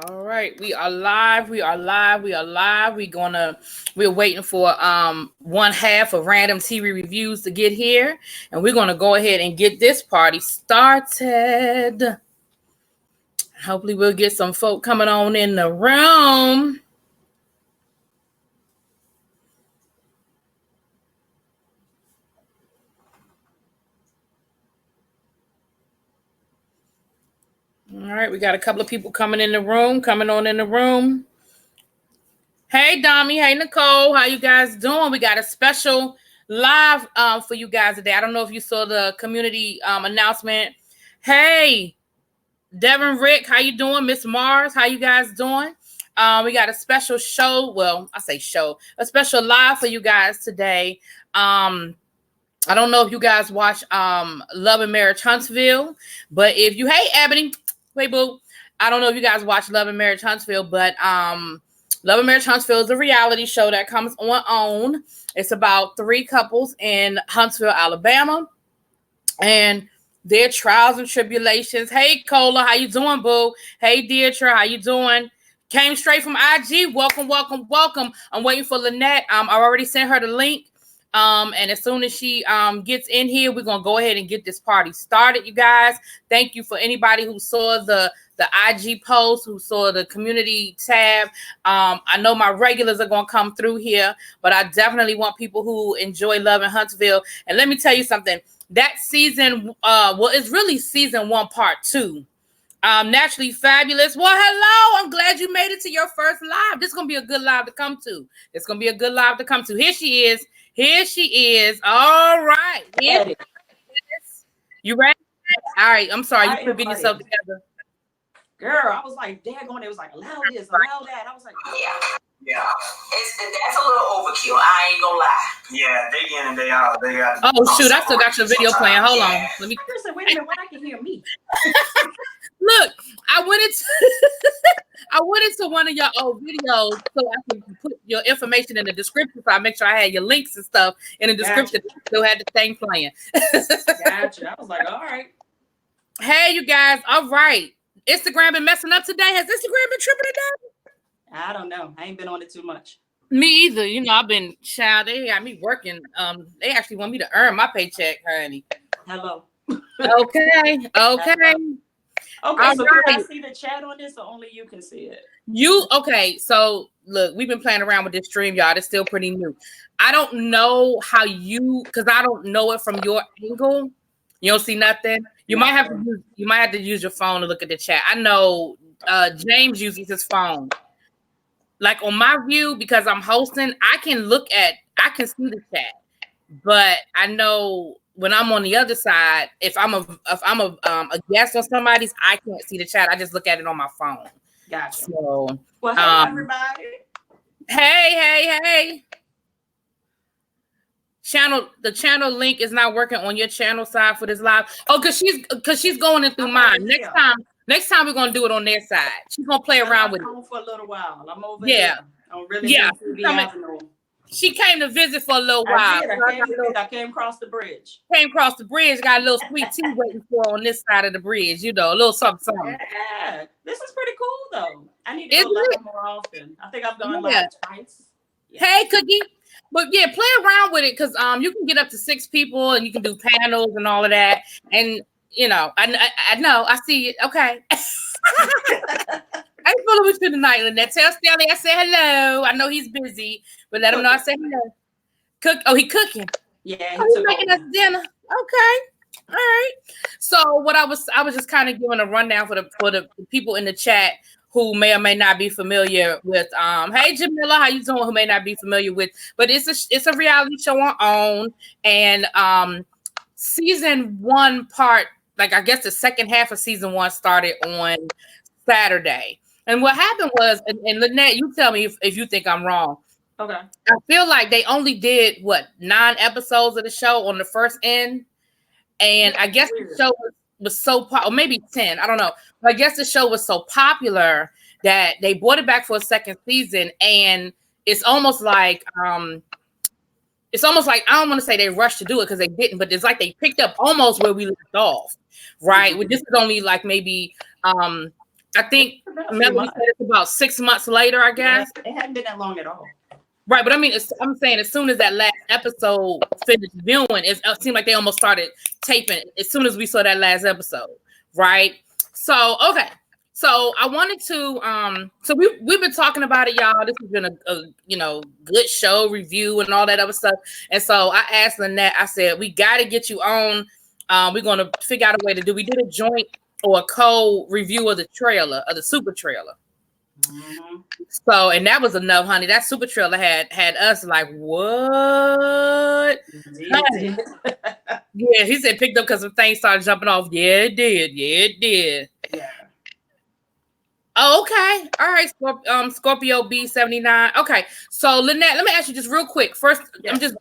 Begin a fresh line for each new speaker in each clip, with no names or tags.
All right, we are live. We are live. We are live. We're waiting for one half of Random TV Reviews to get here, and we're gonna go ahead and get this party started. Hopefully, we'll get some folk coming on in the room. All right, we got a couple of people coming on in the room. Hey, Dami. Hey, Nicole. How you guys doing? We got a special live for you guys today. I don't know if you saw the community announcement. Hey, Devin, Rick, how you doing? Miss Mars, how you guys doing? We got a special show. Well, I say show, a special live for you guys today. I don't know if you guys watch Love and Marriage Huntsville, but if you, hey, Ebony, wait, boo. I don't know if you guys watch Love and Marriage Huntsville, but Love and Marriage Huntsville is a reality show that comes on. It's about 3 couples in Huntsville, Alabama, and their trials and tribulations. Hey, Cola, how you doing, boo? Hey, Deirdre, how you doing? Came straight from IG. Welcome, welcome, welcome. I'm waiting for Lynette. I already sent her the link. And as soon as she gets in here, we're gonna go ahead and get this party started, you guys. Thank you for anybody who saw the IG post, who saw the community tab. I know my regulars are gonna come through here, but I definitely want people who enjoy Love in Huntsville. And let me tell you something. That season, it's really season 1, part 2. Naturally Fabulous. Well, hello. I'm glad you made it to your first live. This is gonna be a good live to come to. It's gonna be a good live to come to. Here she is. Here she is. All right. Here she is. You ready? All right. I'm sorry. You put yourself together.
Girl, I was like, daggone, it was like, allow this, allow that. I was like,
yeah. That's a little overkill. I ain't gonna lie. Yeah, day in and day out. They got.
Oh shoot! I still got your video playing. Hold on. Let me.
Wait a minute. Why I can hear me?
Look, I went into one of your old videos so I can put your information in the description. So I make sure I had your links and stuff in the description. Gotcha. Still had the thing playing.
Gotcha. I was like, all right.
Hey, you guys. All right. Instagram been messing up today. Has Instagram been tripping today?
I don't know. I ain't been on it too much.
Me either. You know, I've been they got me working. They actually want me to earn my paycheck, honey.
Hello.
Okay.
Hello. Okay, so can I see the chat on this, or only you can see it?
Okay, so look, we've been playing around with this stream, y'all. It's still pretty new. I don't know how because I don't know it from your angle. You don't see nothing. You might have to use your phone to look at the chat. I know James uses his phone. Like on my view, because I'm hosting, I can see the chat. But I know when I'm on the other side, if I'm a guest on somebody's, I can't see the chat. I just look at it on my phone.
Gotcha.
So,
well, hey everybody.
Hey. The channel link is not working on your channel side for this live. Oh, because she's going in through mine. Next time we're gonna do it on their side. She's gonna play around with it
for a little while. I'm over
here.
I'm really
She came to visit for a little while.
I came across the bridge.
Got a little sweet tea waiting for her on this side of the bridge. You know, a little something.
Yeah, this is pretty cool though. I need to go live more often. I think I've gone live twice. Yeah.
Hey, Cookie. But yeah, play around with it because you can get up to 6 people and you can do panels and all of that. And you know, I know, I see it. Okay. I ain't fooling with you tonight, Lynette. Tell Stanley I said hello. I know he's busy, but let him know I said hello. He cooking.
Yeah,
he's making us dinner. Okay. All right. So what I was just kind of giving a rundown for the people in the chat who may or may not be familiar with hey Jamila, how you doing? Who may not be familiar with, but it's a reality show on OWN, and season 1 part, like I guess the second half of season 1 started on Saturday. And what happened was, and Lynette, you tell me if you think I'm wrong.
Okay.
I feel like they only did 9 episodes of the show on the first end, and I guess the show was so or maybe 10, I don't know. But I guess the show was so popular that they brought it back for a second season, and it's almost like I don't want to say they rushed to do it because they didn't, but it's like they picked up almost where we left off, right? Mm-hmm. This is only like maybe I think Melody said it's about 6 months later, I guess.
Yeah, it hadn't been that long at all.
Right, but I mean, I'm saying as soon as that last episode finished viewing, it seemed like they almost started taping as soon as we saw that last episode, right? So, okay. So I wanted to, so we've been talking about it, y'all. This has been a good show review and all that other stuff. And so I asked Lynette, I said, we got to get you on. We're going to figure out a way to do. We did a joint or a co-review of the trailer, of the super trailer.
Mm-hmm.
So, and that was enough, honey. That super trailer had us like, what? Yeah, he said picked up because some things started jumping off. Yeah, it did. Yeah, it did.
Yeah.
Oh, okay. All right. Scorpio B79. Okay. So Lynette, let me ask you just real quick. First,
yes.
I'm just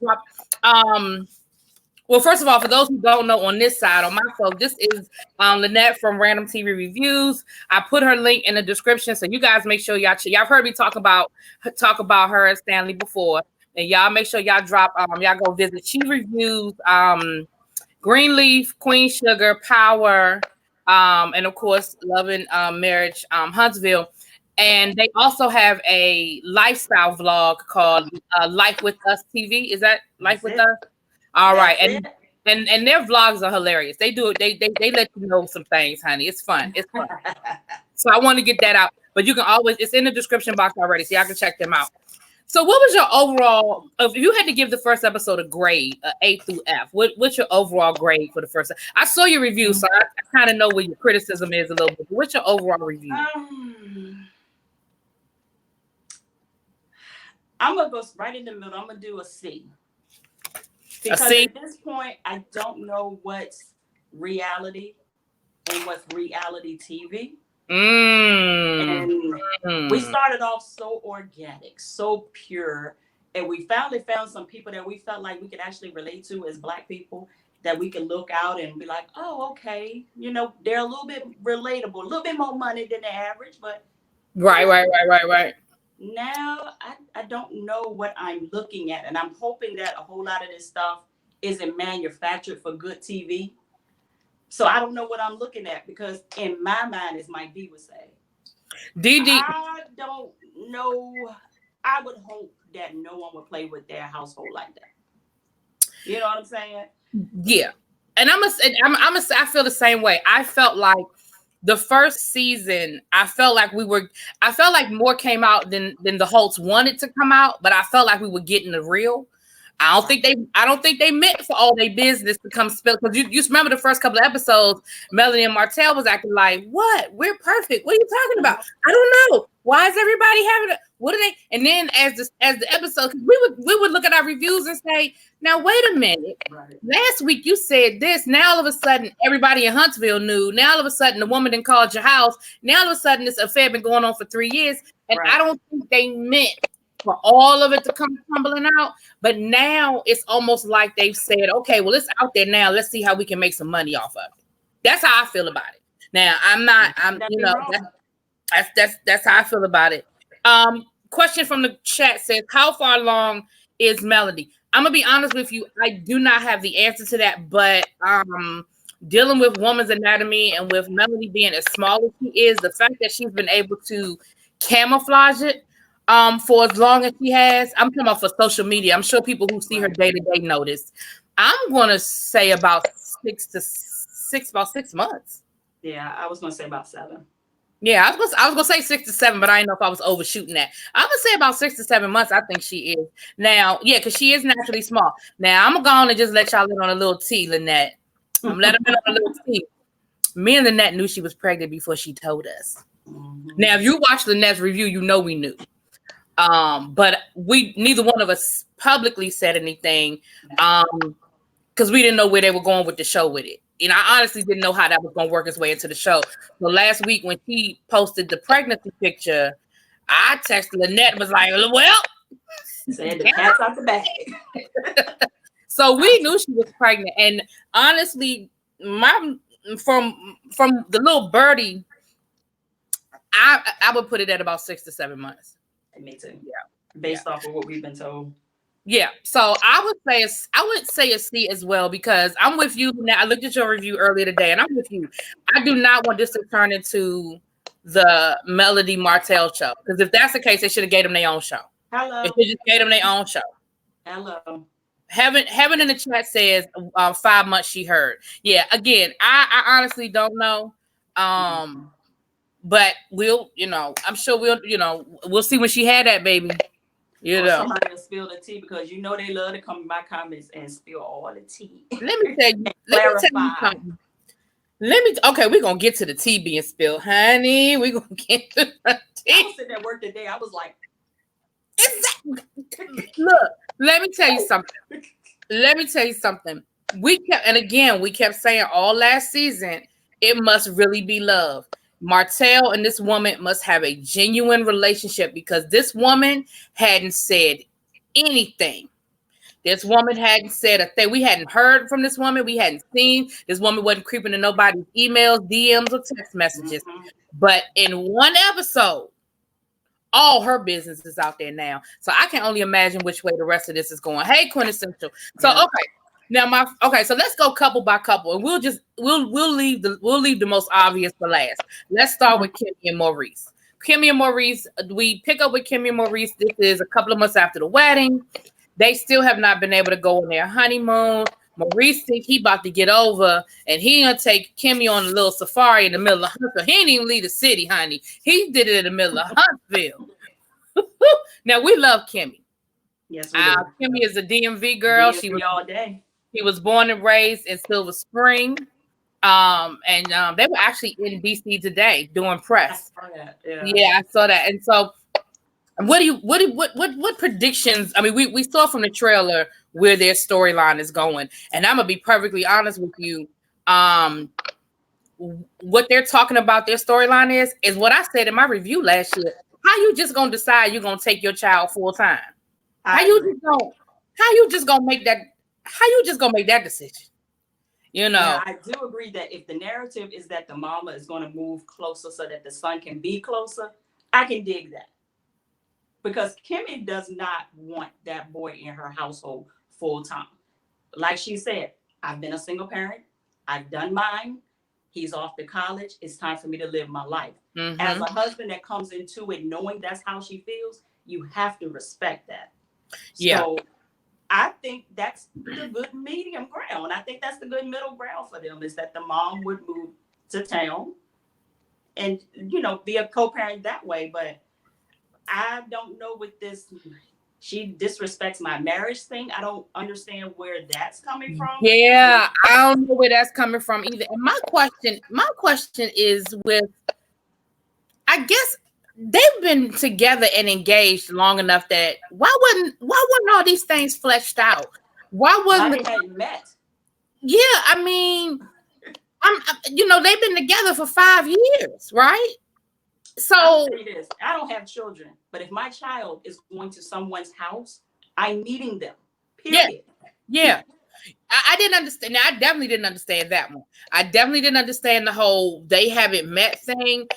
well, first of all, for those who don't know, on this side, on my phone, this is Lynette from Random TV Reviews. I put her link in the description, so you guys make sure y'all heard me talk about her and Stanley before, and y'all make sure y'all drop y'all go visit. She reviews Greenleaf, Queen Sugar, Power, and of course, Loving Marriage, Huntsville. And they also have a lifestyle vlog called Life with Us TV. Is that Life with Us? All right, and their vlogs are hilarious. They do it. They let you know some things, honey. It's fun. It's fun. So I want to get that out. But you can always, it's in the description box already, so y'all can check them out. So what was your overall, if you had to give the first episode a grade, A through F, what's your overall grade for the first? I saw your review, so I kind of know where your criticism is a little bit. What's your overall review?
I'm going to go right in the middle. I'm going to do a C. Because at this point, I don't know what's reality and what's reality TV. And we started off so organic, so pure, and we finally found some people that we felt like we could actually relate to as Black people, that we could look out and be like, oh, okay, they're a little bit relatable, a little bit more money than the average, but
right.
Now I don't know what I'm looking at, and I'm hoping that a whole lot of this stuff isn't manufactured for good TV. So I don't know what I'm looking at, because in my mind, as Mike B would say, I don't know. I would hope that no one would play with their household like that. You know what I'm saying?
Yeah, and I feel the same way. I felt like the first season, I felt like more came out than the Holtz wanted to come out, but I felt like we were getting the real. I don't think they meant for all their business to come spill, because you remember the first couple of episodes, Melanie and Martell was acting like, what? We're perfect. What are you talking about? I don't know. Why is everybody having what are they? And then as the episode, we would look at our reviews and say, now wait a minute. Right. Last week you said this. Now all of a sudden everybody in Huntsville knew. Now all of a sudden the woman done called your house. Now all of a sudden this affair been going on for 3 years. And I don't think they meant for all of it to come tumbling out. But now it's almost like they've said, okay, well, it's out there now. Let's see how we can make some money off of it. That's how I feel about it. Now, that's how I feel about it. Question from the chat says, how far along is Melody? I'm gonna be honest with you. I do not have the answer to that, but dealing with Woman's Anatomy and with Melody being as small as she is, the fact that she's been able to camouflage it for as long as she has, I'm talking about for social media. I'm sure people who see her day to day notice. I'm gonna say about 6 months.
Yeah, I was gonna say about 7.
Yeah, I was gonna say 6 to 7, but I didn't know if I was overshooting that. I'm gonna say about 6 to 7 months. I think she is now. Yeah, because she is naturally small. Now I'm gonna go on and just let y'all in on a little tea, Lynette. I'm gonna let her in on a little tea. Me and Lynette knew she was pregnant before she told us. Mm-hmm. Now, if you watch Lynette's review, you know we knew. But neither one of us publicly said anything because we didn't know where they were going with the show with it. And I honestly didn't know how that was going to work its way into the show. So last week when she posted the pregnancy picture, I texted Lynette and was like, well,
said the cat's out the bag.
So we knew she was pregnant. And honestly, from the little birdie, I would put it at about 6 to 7 months.
Me too. Yeah. Based off of what we've been told.
Yeah. So I would say a C as well, because I'm with you. Now I looked at your review earlier today and I'm with you. I do not want this to turn into the Melody Martell show. Because if that's the case, they should have gave them their own show.
Hello.
If they just gave them their own show.
Hello.
Heaven in the chat says 5 months she heard. Yeah, again, I honestly don't know. But we'll, I'm sure we'll see when she had that baby.
Somebody will spill the tea because they love to come in my comments and spill all the tea.
Let me tell you something. Okay, we're gonna get to the tea being spilled, honey. We're gonna get to the tea.
I was sitting at work today. I was like,
look, let me tell you something. We kept saying all last season, it must really be love. Martell and this woman must have a genuine relationship because this woman hadn't said anything. This woman hadn't said a thing. We hadn't heard from this woman. We hadn't seen. This woman wasn't creeping in nobody's emails, DMs, or text messages. But in one episode, all her business is out there now. So I can only imagine which way the rest of this is going. Hey, 𝓔𝓶𝓪𝓲. So so let's go couple by couple, and we'll leave the most obvious for last. Let's start with Kimmy and Maurice. Kimmy and Maurice, we pick up with Kimmy and Maurice. This is a couple of months after the wedding. They still have not been able to go on their honeymoon. Maurice think he about to get over, and he gonna take Kimmy on a little safari in the middle of Huntsville. He didn't even leave the city, honey. He did it in the middle of Huntsville. Now we love Kimmy.
Yes, we do.
Kimmy is a DMV girl.
She was all day.
She was born and raised in Silver Spring. And they were actually in DC today doing press.
I saw that.
Yeah, I saw that. And so what predictions? I mean, we saw from the trailer where their storyline is going, and I'm gonna be perfectly honest with you. What they're talking about their storyline is what I said in my review last year. How you just gonna decide you're gonna take your child full time? How you just gonna make that decision?
Yeah, I do agree that if the narrative is that the mama is going to move closer so that the son can be closer, I can dig that. Because Kimmy does not want that boy in her household full time. Like she said, I've been a single parent. I've done mine. He's off to college. It's time for me to live my life. Mm-hmm. As a husband that comes into it knowing that's how she feels, you have to respect that.
Yeah.
So I think that's the good medium ground. I think that's the good middle ground for them, is that the mom would move to town and, be a co-parent that way. But I don't know with this, she disrespects my marriage thing. I don't understand where that's coming from.
Yeah, I don't know where that's coming from either. And my question is with, I guess they've been together and engaged long enough that why wasn't all these things fleshed out? Why wasn't
they met?
Yeah, I mean, they've been together for 5 years, right? So
I'll say this, I don't have children, but if my child is going to someone's house, I'm meeting them. Period.
Yeah. I didn't understand. Now, I definitely didn't understand that one. I definitely didn't understand the whole they haven't met thing.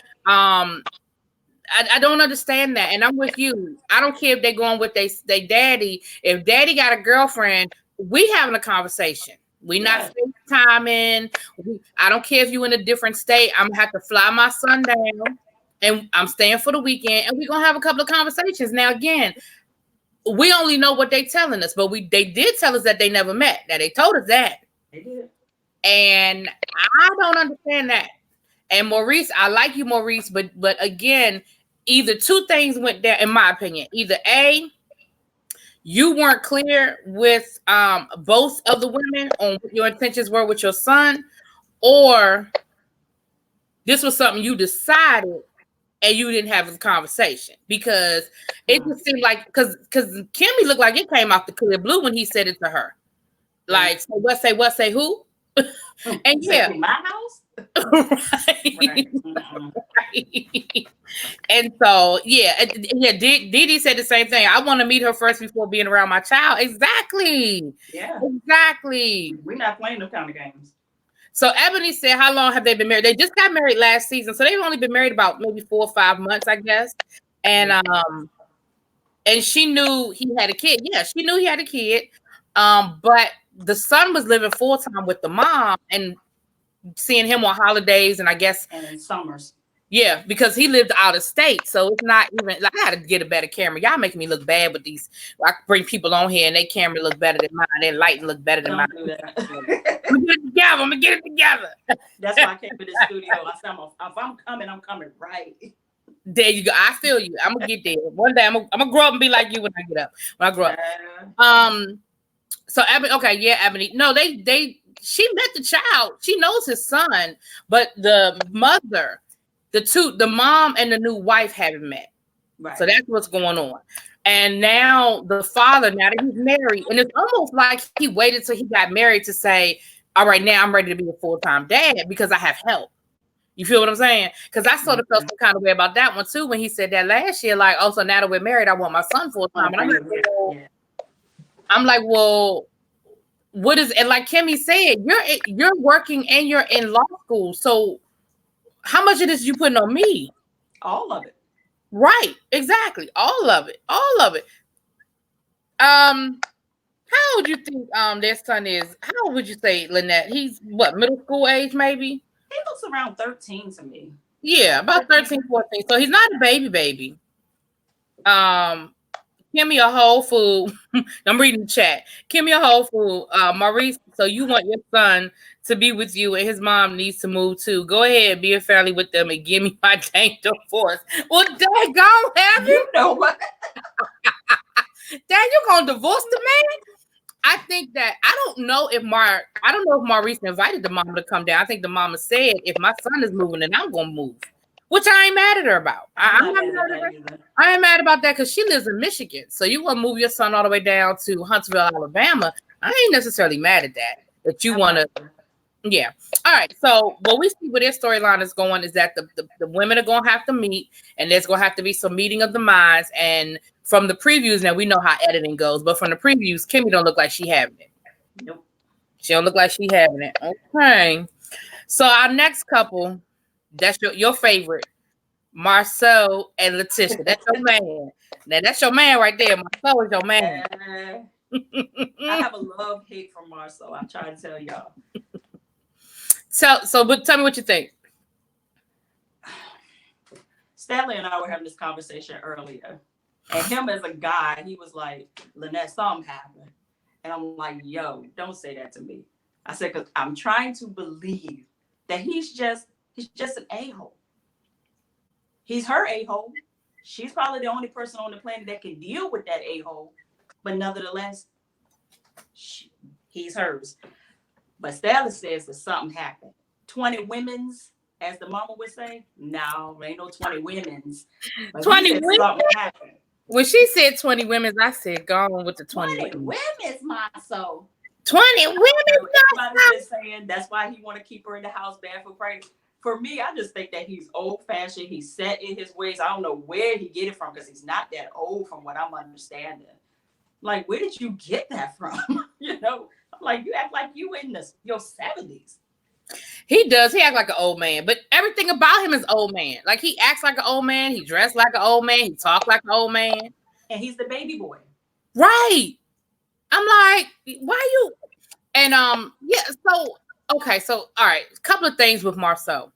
I don't understand that. And I'm with you. I don't care if they're going with they daddy. If daddy got a girlfriend, we having a conversation. We not FaceTiming. I don't care if you in a different state. I'm gonna have to fly my son down and I'm staying for the weekend and we're gonna have a couple of conversations. Now, again, we only know what they telling us, but they did tell us that they never met. Now they told us that.
They did.
And I don't understand that. And Maurice, I like you, Maurice, but again, either two things went down, in my opinion. Either A, you weren't clear with both of the women on what your intentions were with your son, or this was something you decided and you didn't have a conversation, because it just seemed like, because Kimmy looked like it came off the clear blue when he said it to her. Like, so what, say who? And yeah.
My house?
Right. Right. And so, Didi said the same thing. I want to meet her first before being around my child. Exactly.
Yeah.
Exactly.
We're not playing those kind of games.
So Ebony said, how long have they been married? They just got married last season. So they've only been married about maybe 4 or 5 months, I guess. And she knew he had a kid. Yeah, she knew he had a kid. But the son was living full-time with the mom and seeing him on holidays and I guess
and in summers.
Yeah, because he lived out of state, so it's not even like I had to get a better camera. Y'all making me look bad with these. I bring people on here and their camera look better than mine. Their lighting look better than mine.
Don't do that.
I'm gonna get it together. I'm gonna get it together.
That's why I came to the studio. I said, if I'm coming, I'm coming right.
There you go. I feel you. I'm gonna get there one day. I'm gonna grow up and be like you when I get up. When I grow up. So Ebony, okay, yeah, Ebony. No, she met the child. She knows his son, but the mother, the mom and the new wife haven't met. Right. So that's what's going on. And now the father, now that he's married, and it's almost like he waited till he got married to say, all right, now I'm ready to be a full-time dad because I have help. You feel what I'm saying? Because I sort of felt some kind of way about that one too when he said that last year, like, oh, so now that we're married, I want my son full-time. And I'm like, well, what is, and like Kimmy said, you're working and you're in law school. So how much of this you putting on me?
All of it.
Right. Exactly. All of it. All of it. How old you think their son is? How old would you say, Lynette? He's what, middle school age, maybe?
He looks around 13 to me.
Yeah, about 13, 14. So he's not a baby. Kimmy a whole food. I'm reading the chat. Kimmy a whole food. Maurice, so you want your son to be with you and his mom needs to move too. Go ahead, be a family with them and give me my dang divorce. Well, dang, go have
you know what?
Dang, you gonna divorce the man? I think that I don't know if Maurice invited the mama to come down. I think the mama said, if my son is moving, then I'm gonna move. Which I ain't mad at her about. I ain't mad about that because she lives in Michigan. So you want to move your son all the way down to Huntsville, Alabama. I ain't necessarily mad at that. That you want to, yeah. All right. So what we see where their storyline is going is that the women are going to have to meet, and there's going to have to be some meeting of the minds. And from the previews, now we know how editing goes, but from the previews, Kimmy don't look like she having it.
Nope.
She don't look like she having it. Okay. So our next couple, that's your favorite, Marcel and Letitia. That's your man. Now that's your man right there. Marcel is your man.
I have a love-hate for Marcel. I'm trying to tell y'all.
But tell me what you think.
Stanley and I were having this conversation earlier, and him as a guy, he was like, "Lynette, something happened," and I'm like, "Yo, don't say that to me." I said, "Because I'm trying to believe that he's just an a-hole. He's her a-hole. She's probably the only person on the planet that can deal with that a-hole, but nevertheless, he's hers." But Stella says that something happened. 20 women's, as the mama would say. No, ain't no 20 women's.
20 women? Something happened. When she said 20 women's, I said, go on with the 20
women's, my soul.
20 women.
Everybody's been saying that's why he want to keep her in the house bad for pregnant. For me, I just think that he's old-fashioned. He's set in his ways. I don't know where he get it from because he's not that old from what I'm understanding. Like, where did you get that from? You know, I'm like, you act like you in your 70s.
He does. He act like an old man, but everything about him is old man. Like, he acts like an old man. He dressed like an old man. He talk like an old man.
And he's the baby boy.
Right. I'm like, why you? And yeah. So okay. So all right. A couple of things with Marcel.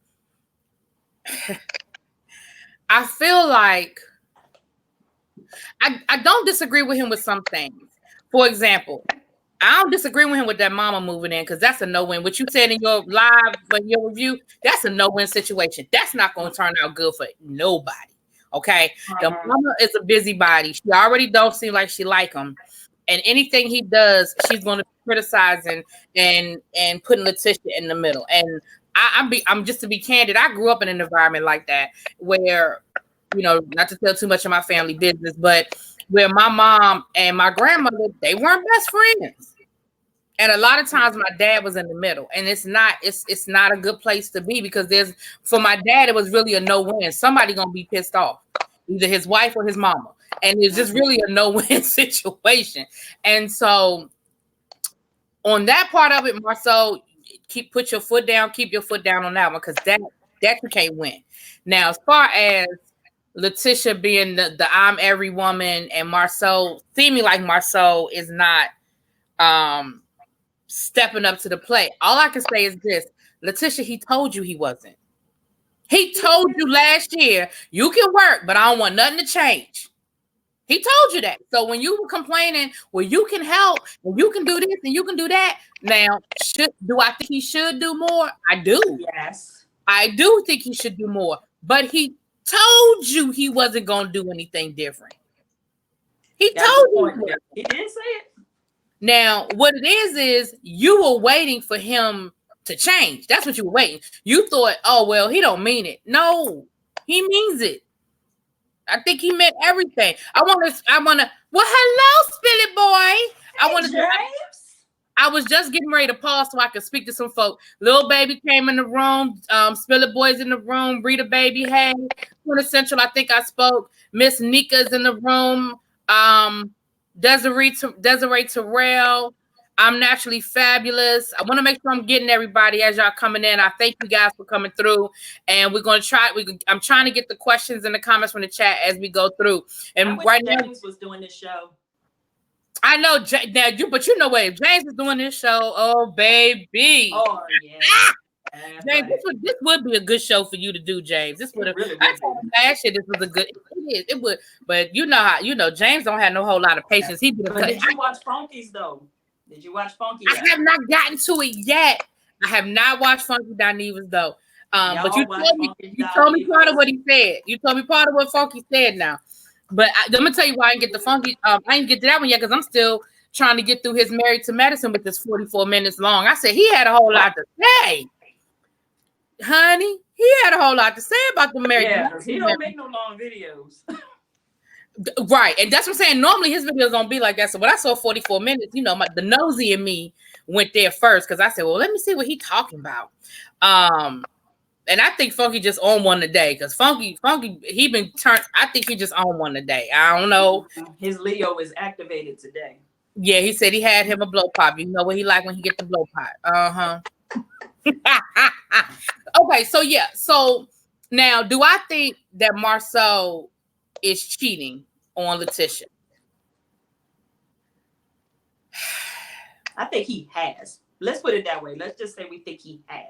I feel like I don't disagree with him with some things. For example, I don't disagree with him with that mama moving in because that's a no-win. What you said in your live, in your review, that's a no-win situation. That's not going to turn out good for nobody. Okay, the mama is a busybody. She already don't seem like she like him, and anything he does, she's going to be criticizing and putting Letitia in the middle. And I'm just to be candid. I grew up in an environment like that where, you know, not to tell too much of my family business, but where my mom and my grandmother, they weren't best friends. And a lot of times my dad was in the middle, and it's not a good place to be because for my dad, it was really a no-win. Somebody going to be pissed off, either his wife or his mama. And it's just really a no-win situation. And so on that part of it, Marcel, put your foot down, keep your foot down on that one, because that you can't win. Now, as far as Letitia being the I'm every woman, and Marcel seeming like Marcel is not stepping up to the plate. All I can say is this: Letitia, he told you he wasn't. He told you last year, you can work, but I don't want nothing to change. He told you that. So when you were complaining, well, you can help, and you can do this, and you can do that. Now, do I think he should do more? I do.
Yes.
I do think he should do more. But he told you he wasn't going to do anything different. He told you.
He did say it.
Now, what it is you were waiting for him to change. That's what you were waiting. You thought, oh, well, he don't mean it. No, he means it. I think he meant everything. I want to, well, hello, Spilly Boy. I was just getting ready to pause so I could speak to some folk. Lil Baby came in the room. Spilly Boy's in the room. Rita Baby, hey. Quintessential, I think I spoke. Miss Nika's in the room. 𝓔𝓵 𝓤𝓼. I'm naturally fabulous. I want to make sure I'm getting everybody as y'all coming in. I thank you guys for coming through, and we're going to try. I'm trying to get the questions and the comments from the chat as we go through. And right now,
James was doing this show.
I know but you know what? If James is doing this show, oh baby,
oh yeah.
James, this would be a good show for you to do, James. This would have.
Really
I told him last year this was a good. It would, but you know James don't have no whole lot of patience. He
did you watch Funky's though? Did you watch Funky?
I have not gotten to it yet. I have not watched Funky Dinevas though. But you told me part of what he said. You told me part of what Funky said now. But I'm gonna tell you why I didn't get the Funky. I didn't get to that one yet because I'm still trying to get through his Married to Medicine with this 44 minutes long. I said he had a whole lot to say, honey. He had a whole lot to say about the Married.
Yeah, he don't make no long videos.
Right, and that's what I'm saying. Normally his videos don't be like that. So when I saw 44 minutes, the nosy in me went there first because I said, well, let me see what he talking about. And I think Funky just on one today because Funky, he been turned. I think he just on one today. I don't know.
His Leo is activated today.
Yeah, he said he had him a blow pop. You know what he like when he get the blow pop. Okay, so yeah. So now, do I think that Marcel is cheating on Letitia?
I think he has. Let's put it that way. Let's just say we think he has.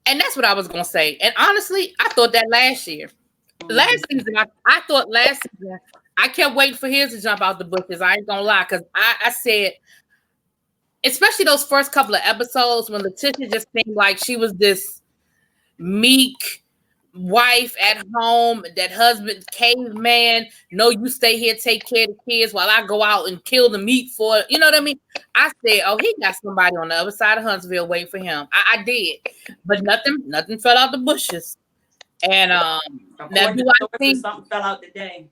And that's what I was gonna say. And honestly, I thought that last year. Last season, I thought last season, I kept waiting for his to jump out the bushes. I ain't gonna lie, because I said, especially those first couple of episodes when Letitia just seemed like she was this meek wife at home, that husband, caveman. No, you stay here, take care of the kids while I go out and kill the meat for it. You know what I mean? I said, oh, he got somebody on the other side of Huntsville waiting for him. I did, but nothing fell out the bushes. And now do I think
something fell out today?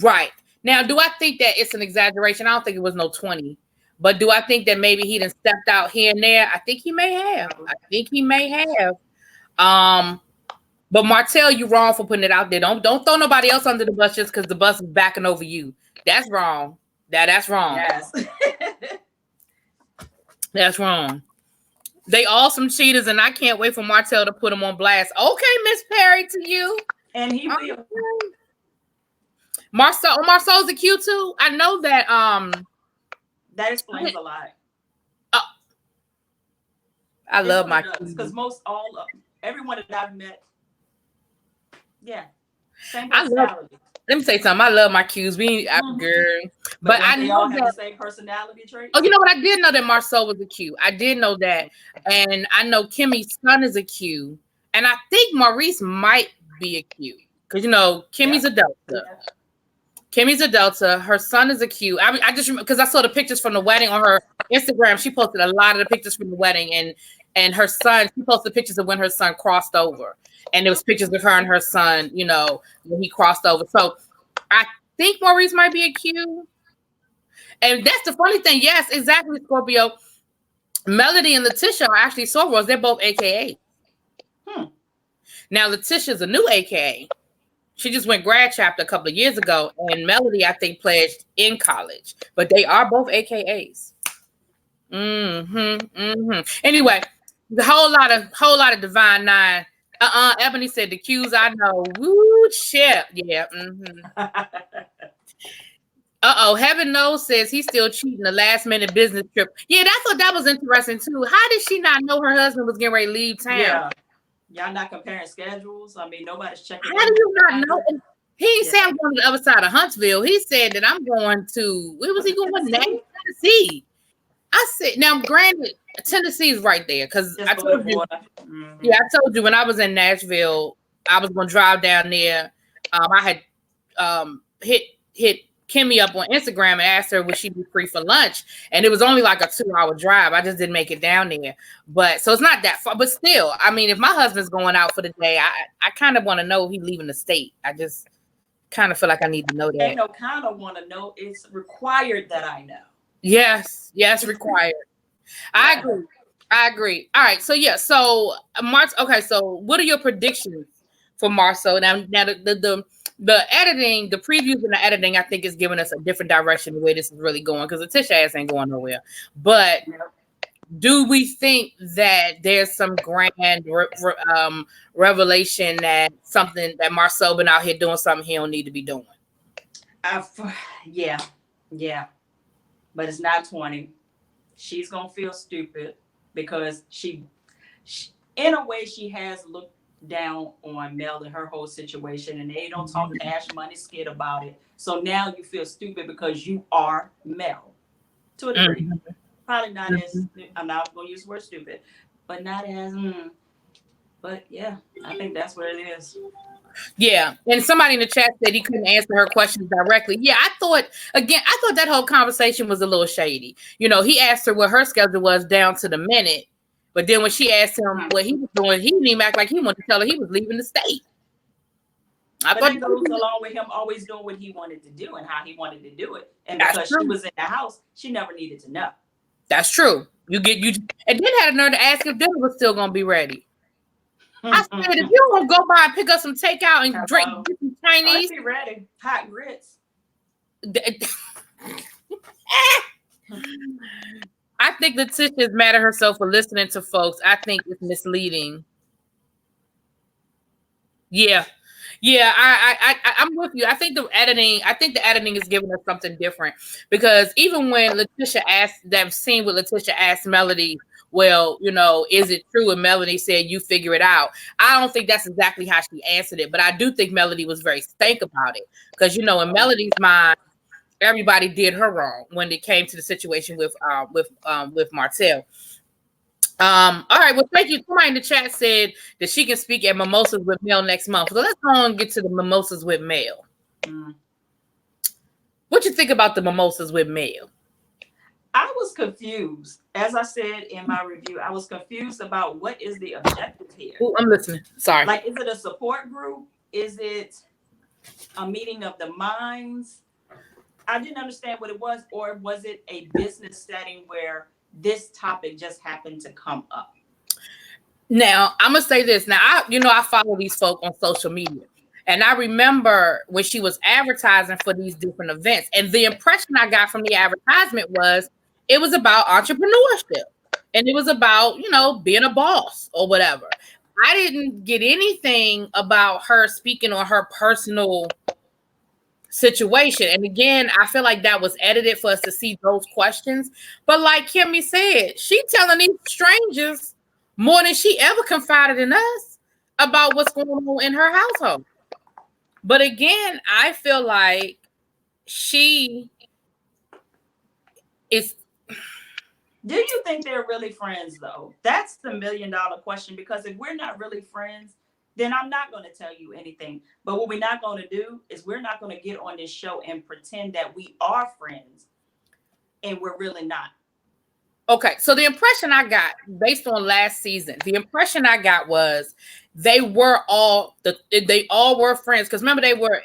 Right. Now, do I think that it's an exaggeration? I don't think it was no 20. But do I think that maybe he done stepped out here and there? I think he may have. But Martell, you wrong for putting it out there. Don't throw nobody else under the bus just because the bus is backing over you. That's wrong. That's wrong.
Yes.
That's wrong. They all some cheaters, and I can't wait for Martell to put them on blast. Okay, Miss Perry, to you.
And he will.
Marcel's a Q too. I know that.
That explains a lot.
I love my Qs
because everyone that I've met, yeah, same
personality. Let me say something. I love my Qs. Girl, but I know
all have the same personality trait.
Oh, you know what? I did know that Marcel was a Q. I did know that, and I know Kimmy's son is a Q, and I think Maurice might be a Q because Kimmy's a Delta. Yeah. Kimmy's a Delta. Her son is a Q. I just remember because I saw the pictures from the wedding on her Instagram. She posted a lot of the pictures from the wedding, and her son. She posted pictures of when her son crossed over, and there was pictures of her and her son. When he crossed over. So I think Maurice might be a Q. And that's the funny thing. Yes, exactly, Scorpio. Melody and Letitia are actually sorors. They're both AKA. Now Letitia's a new AKA. She just went grad chapter a couple of years ago, and Melody, I think, pledged in college. But they are both AKAs. Anyway, the whole lot of Divine Nine. Ebony said the Qs I know. Woo, shit. Yeah. Heaven knows says he's still cheating the last minute business trip. Yeah, I thought that was interesting too. How did she not know her husband was getting ready to leave town?
Y'all not comparing schedules. I mean, nobody's checking.
How do you not know? He said I'm going to the other side of Huntsville. He said that I'm going to, where was he going? Tennessee. I said, now granted, Tennessee is right there because I told you. Yeah, I told you when I was in Nashville, I was going to drive down there. I had hit Kimmy up on Instagram and asked her would she be free for lunch, and it was only like a 2-hour drive. I just didn't make it down there, but so it's not that far. But still, I mean, if my husband's going out for the day, I kind of want to know he's leaving the state. I just kind of feel like I need to know that.
Ain't no kind of want to know. It's required that I know.
Yes, required. Yeah. I agree. All right, so yeah, so March. Okay, so what are your predictions for Marceau? Now the editing, the previews and the editing, I think is giving us a different direction the way this is really going because Letitia ass ain't going nowhere. But do we think that there's some grand revelation that something that Marceau been out here doing something he don't need to be doing?
Yeah. But it's not 20. She's gonna feel stupid because she in a way she has looked down on Mel and her whole situation, and they don't talk cash money skid about it. So now you feel stupid because you are Mel to a degree. Probably not as, I'm not gonna use the word stupid, but not as but yeah, I think that's what it is.
Yeah, and somebody in the chat said he couldn't answer her questions directly. Yeah, I thought that whole conversation was a little shady. You know, he asked her what her schedule was down to the minute, but then when she asked him what he was doing, he didn't even act like he wanted to tell her he was leaving the state.
But that goes along with him always doing what he wanted to do and how he wanted to do it. And because she was in the house, she never needed to know.
That's true. And then had a nerve to ask if dinner was still gonna be ready. I said, if you want to go by and pick up some takeout and drink some Chinese,
be ready. Hot grits.
I think Letitia is mad at herself for listening to folks. I think it's misleading. Yeah, I'm with you. I think the editing is giving us something different because even when Letitia asked that scene with Letitia asked Melody, well, you know, is it true? And Melody said, you figure it out. I don't think that's exactly how she answered it, but I do think Melody was very stank about it because, you know, in Melody's mind, everybody did her wrong when it came to the situation with Martell. All right, well, thank you. Somebody in the chat said that she can speak at Mimosas with Mel next month. So let's go and get to the Mimosas with Mel. What you think about the Mimosas with Mel?
I was confused. As I said in my review, I was confused about what is the objective here.
Ooh, I'm listening. Sorry.
Like, is it a support group? Is it a meeting of the minds? I didn't understand what it was. Or was it a business setting where this topic just happened to come up?
Now, I'm going to say this. Now, I follow these folk on social media. And I remember when she was advertising for these different events. And the impression I got from the advertisement was it was about entrepreneurship. And it was about, you know, being a boss or whatever. I didn't get anything about her speaking on her personal situation. And again, I feel like that was edited for us to see those questions. But like Kimmy said, she telling these strangers more than she ever confided in us about what's going on in her household. But again, I feel like she is.
Do you think they're really friends, though? That's the $1 million question, because if we're not really friends, then I'm not going to tell you anything. But what we're not going to do is we're not going to get on this show and pretend that we are friends and we're really not.
Okay, so the impression I got based on last season, the impression I got was they all were friends. Because remember, they were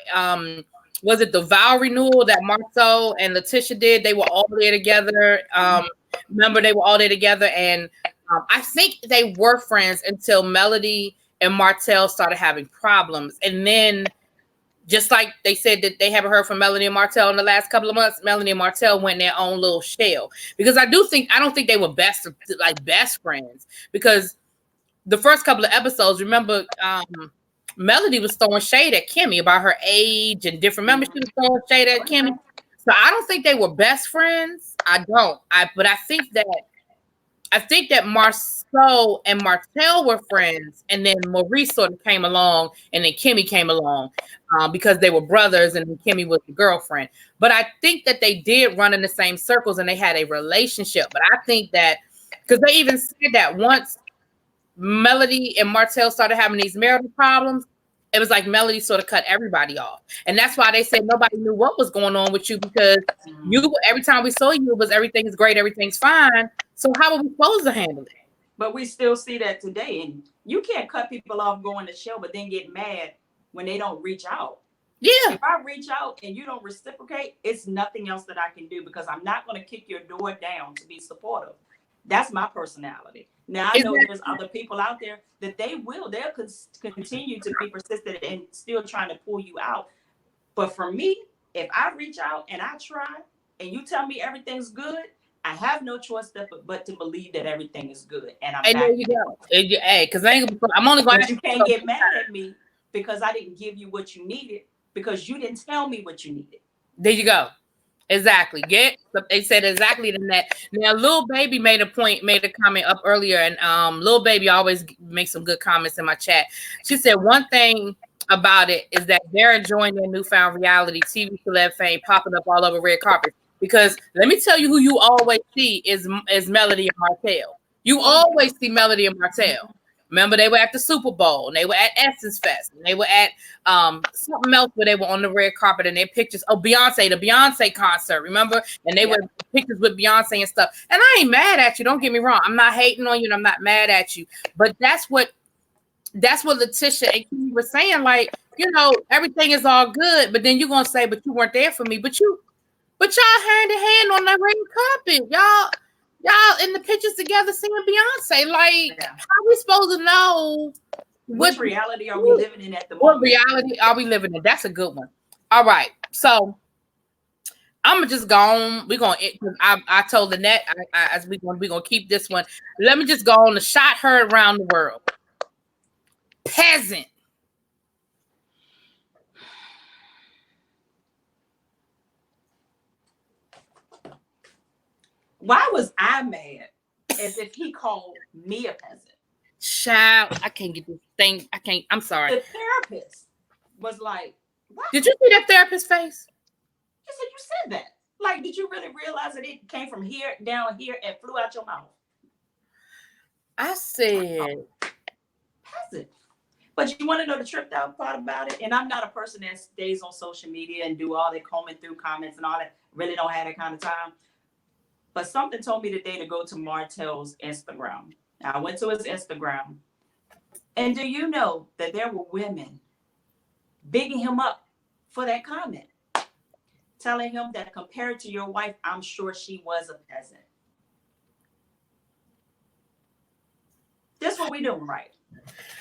was it the vow renewal that Marceau and Letitia did? They were all there together. Remember, they were all there together, and I think they were friends until Melody and Martell started having problems, and then just like they said that they haven't heard from Melody and Martell in the last couple of months, Melody and Martell went in their own little shell. Because I don't think they were best friends. Because the first couple of episodes, remember, Melody was throwing shade at Kimmy about her age and different. Remember, she was throwing shade at Kimmy. So I don't think they were best friends. But I think that I think that Marceau and Martell were friends, and then Maurice sort of came along, and then Kimmy came along because they were brothers, and Kimmy was the girlfriend. But I think that they did run in the same circles, and they had a relationship. But I think that because they even said that once Melody and Martell started having these marital problems, it was like Melody sort of cut everybody off. And that's why they said nobody knew what was going on with you, because you, every time we saw you, it was everything's great, everything's fine. So how are we supposed to handle it?
But we still see that today. And you can't cut people off going to show, but then get mad when they don't reach out.
Yeah.
If I reach out and you don't reciprocate, it's nothing else that I can do, because I'm not going to kick your door down to be supportive. That's my personality. Now, I know there's other people out there that they'll continue to be persistent and still trying to pull you out. But for me, if I reach out and I try and you tell me everything's good, I have no choice but to believe that everything is good. And I'm
there you go. Hey, because I'm only going to.
You can't get mad at me because I didn't give you what you needed, because you didn't tell me what you needed.
There you go. Exactly. Yeah, they said exactly that. Now, Lil Baby made a comment up earlier, and Lil Baby always makes some good comments in my chat. She said one thing about it is that they're enjoying their newfound reality TV celeb fame popping up all over red carpet. Because let me tell you who you always see is Melody and Martell. You always see Melody and Martell. Remember, they were at the Super Bowl, and they were at Essence Fest, and they were at something else where they were on the red carpet, and their pictures. Oh, the Beyonce concert, remember? And they were pictures with Beyonce and stuff. And I ain't mad at you. Don't get me wrong. I'm not hating on you, and I'm not mad at you. But that's what Letitia and Kimmy were saying. Like, you know, everything is all good, but then you're gonna say, but you weren't there for me. But y'all hand in hand on that red carpet, y'all in the pictures together singing Beyonce. Like, how are we supposed to know
what reality are we living in at the moment?
What reality are we living in? That's a good one. All right, so I'm gonna just go on. We're gonna. I told Lynette as we gonna keep this one. Let me just go on. The shot heard around the world. Peasant.
Why was I mad as if he called me a peasant?
Child, I can't get this thing. I'm sorry.
The therapist was like, what?
Did you see that therapist's face?
He said, you said that. Like, did you really realize that it came from here, down here, and flew out your mouth?
I said,
peasant. But you want to know the tripped out part about it? And I'm not a person that stays on social media and do all that combing through comments and all that. Really don't have that kind of time. But something told me today to go to Martell's Instagram. I went to his Instagram. And do you know that there were women bigging him up for that comment? Telling him that compared to your wife, I'm sure she was a peasant. This what we doing, right?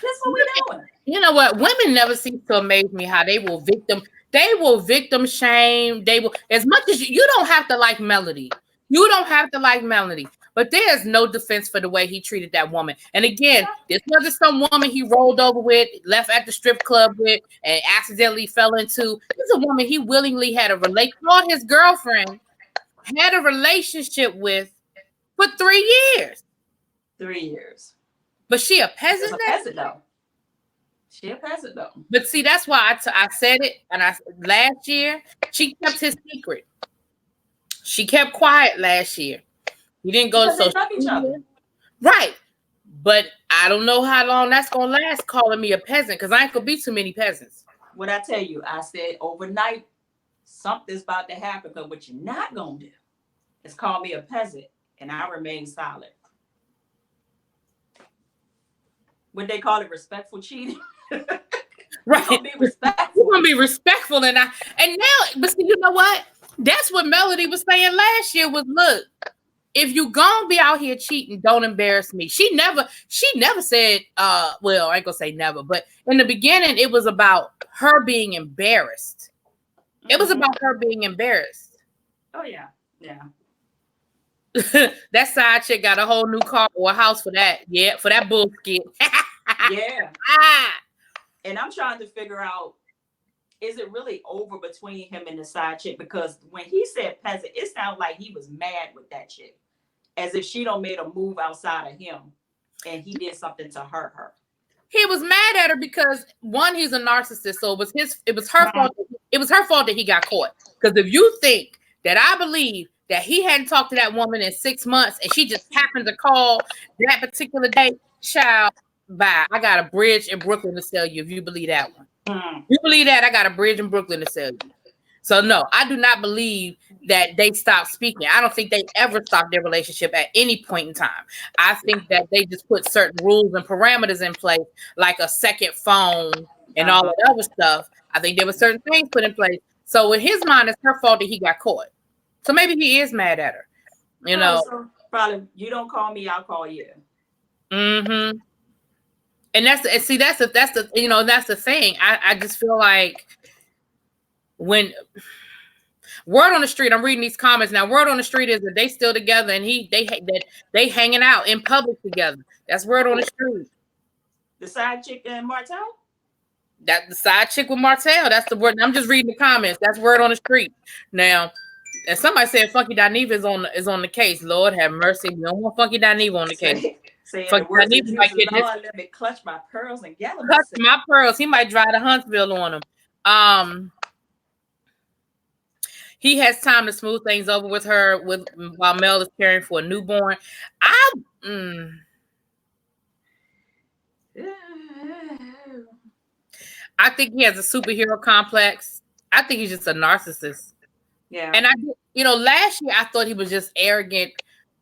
This what we doing.
You know what? Women never cease to amaze me how they will victim shame. They will, as much as you don't have to like Melody. You don't have to like Melody, but there's no defense for the way he treated that woman. And again, this wasn't some woman he rolled over with, left at the strip club with, and accidentally fell into. This is a woman he willingly had thought his girlfriend, had a relationship with for 3 years.
3 years.
But she a peasant?
She a peasant though.
But see, that's why I said it. And last year, she kept his secret. She kept quiet last year. He didn't go to social media. Right. But I don't know how long that's going to last calling me a peasant, because I ain't going to be too many peasants.
What I tell you, I said overnight, something's about to happen, because what you're not going to do is call me a peasant, and I remain silent. What they call it, respectful cheating.
Right.
You're gonna be respectful.
You're going to be respectful. And now, but see, you know what? That's what Melody was saying last year was, look, if you gonna be out here cheating, don't embarrass me. She never said, well, I ain't gonna say never, but in the beginning, it was about her being embarrassed. It was about her being embarrassed.
Oh, yeah. Yeah.
That side chick got a whole new car or a house for that. Yeah, for that bullshit.
Yeah. And I'm trying to figure out, is it really over between him and the side chick? Because when he said peasant, it sounded like he was mad with that chick. as if she don't made a move outside of him and he did something to hurt her.
He was mad at her because one, he's a narcissist, so it was her fault. It was her fault that he got caught. Because if you think that I believe that he hadn't talked to that woman in 6 months and she just happened to call that particular day, child, bye. I got a bridge in Brooklyn to sell you if you believe that one. You believe that? I got a bridge in Brooklyn to sell you. So no, I do not believe that they stopped speaking. I don't think they ever stopped their relationship at any point in time. I think that they just put certain rules and parameters in place, like a second phone and all that other stuff. I think there were certain things put in place. So in his mind, it's her fault that he got caught. So maybe he is mad at her. You know,
so probably you don't call me, I'll call you.
Mm-hmm. And that's the you know, that's the thing. I just feel like when word on the street, I'm reading these comments now. Word on the street is that they still together and they hanging out in public together. That's word on the street.
The side chick and Martell?
That the side chick with Martell. That's the word. I'm just reading the comments. That's word on the street. Now, and somebody said Funky Dineva is on the case. Lord have mercy. We don't want Funky Dineva on the case.
Saying the words of Jesus, Lord, let me clutch my pearls and gather
clutch my pearls. He might drive to Huntsville on him. He has time to smooth things over with her while Mel is caring for a newborn. I think he has a superhero complex. I think he's just a narcissist.
Yeah.
And last year I thought he was just arrogant,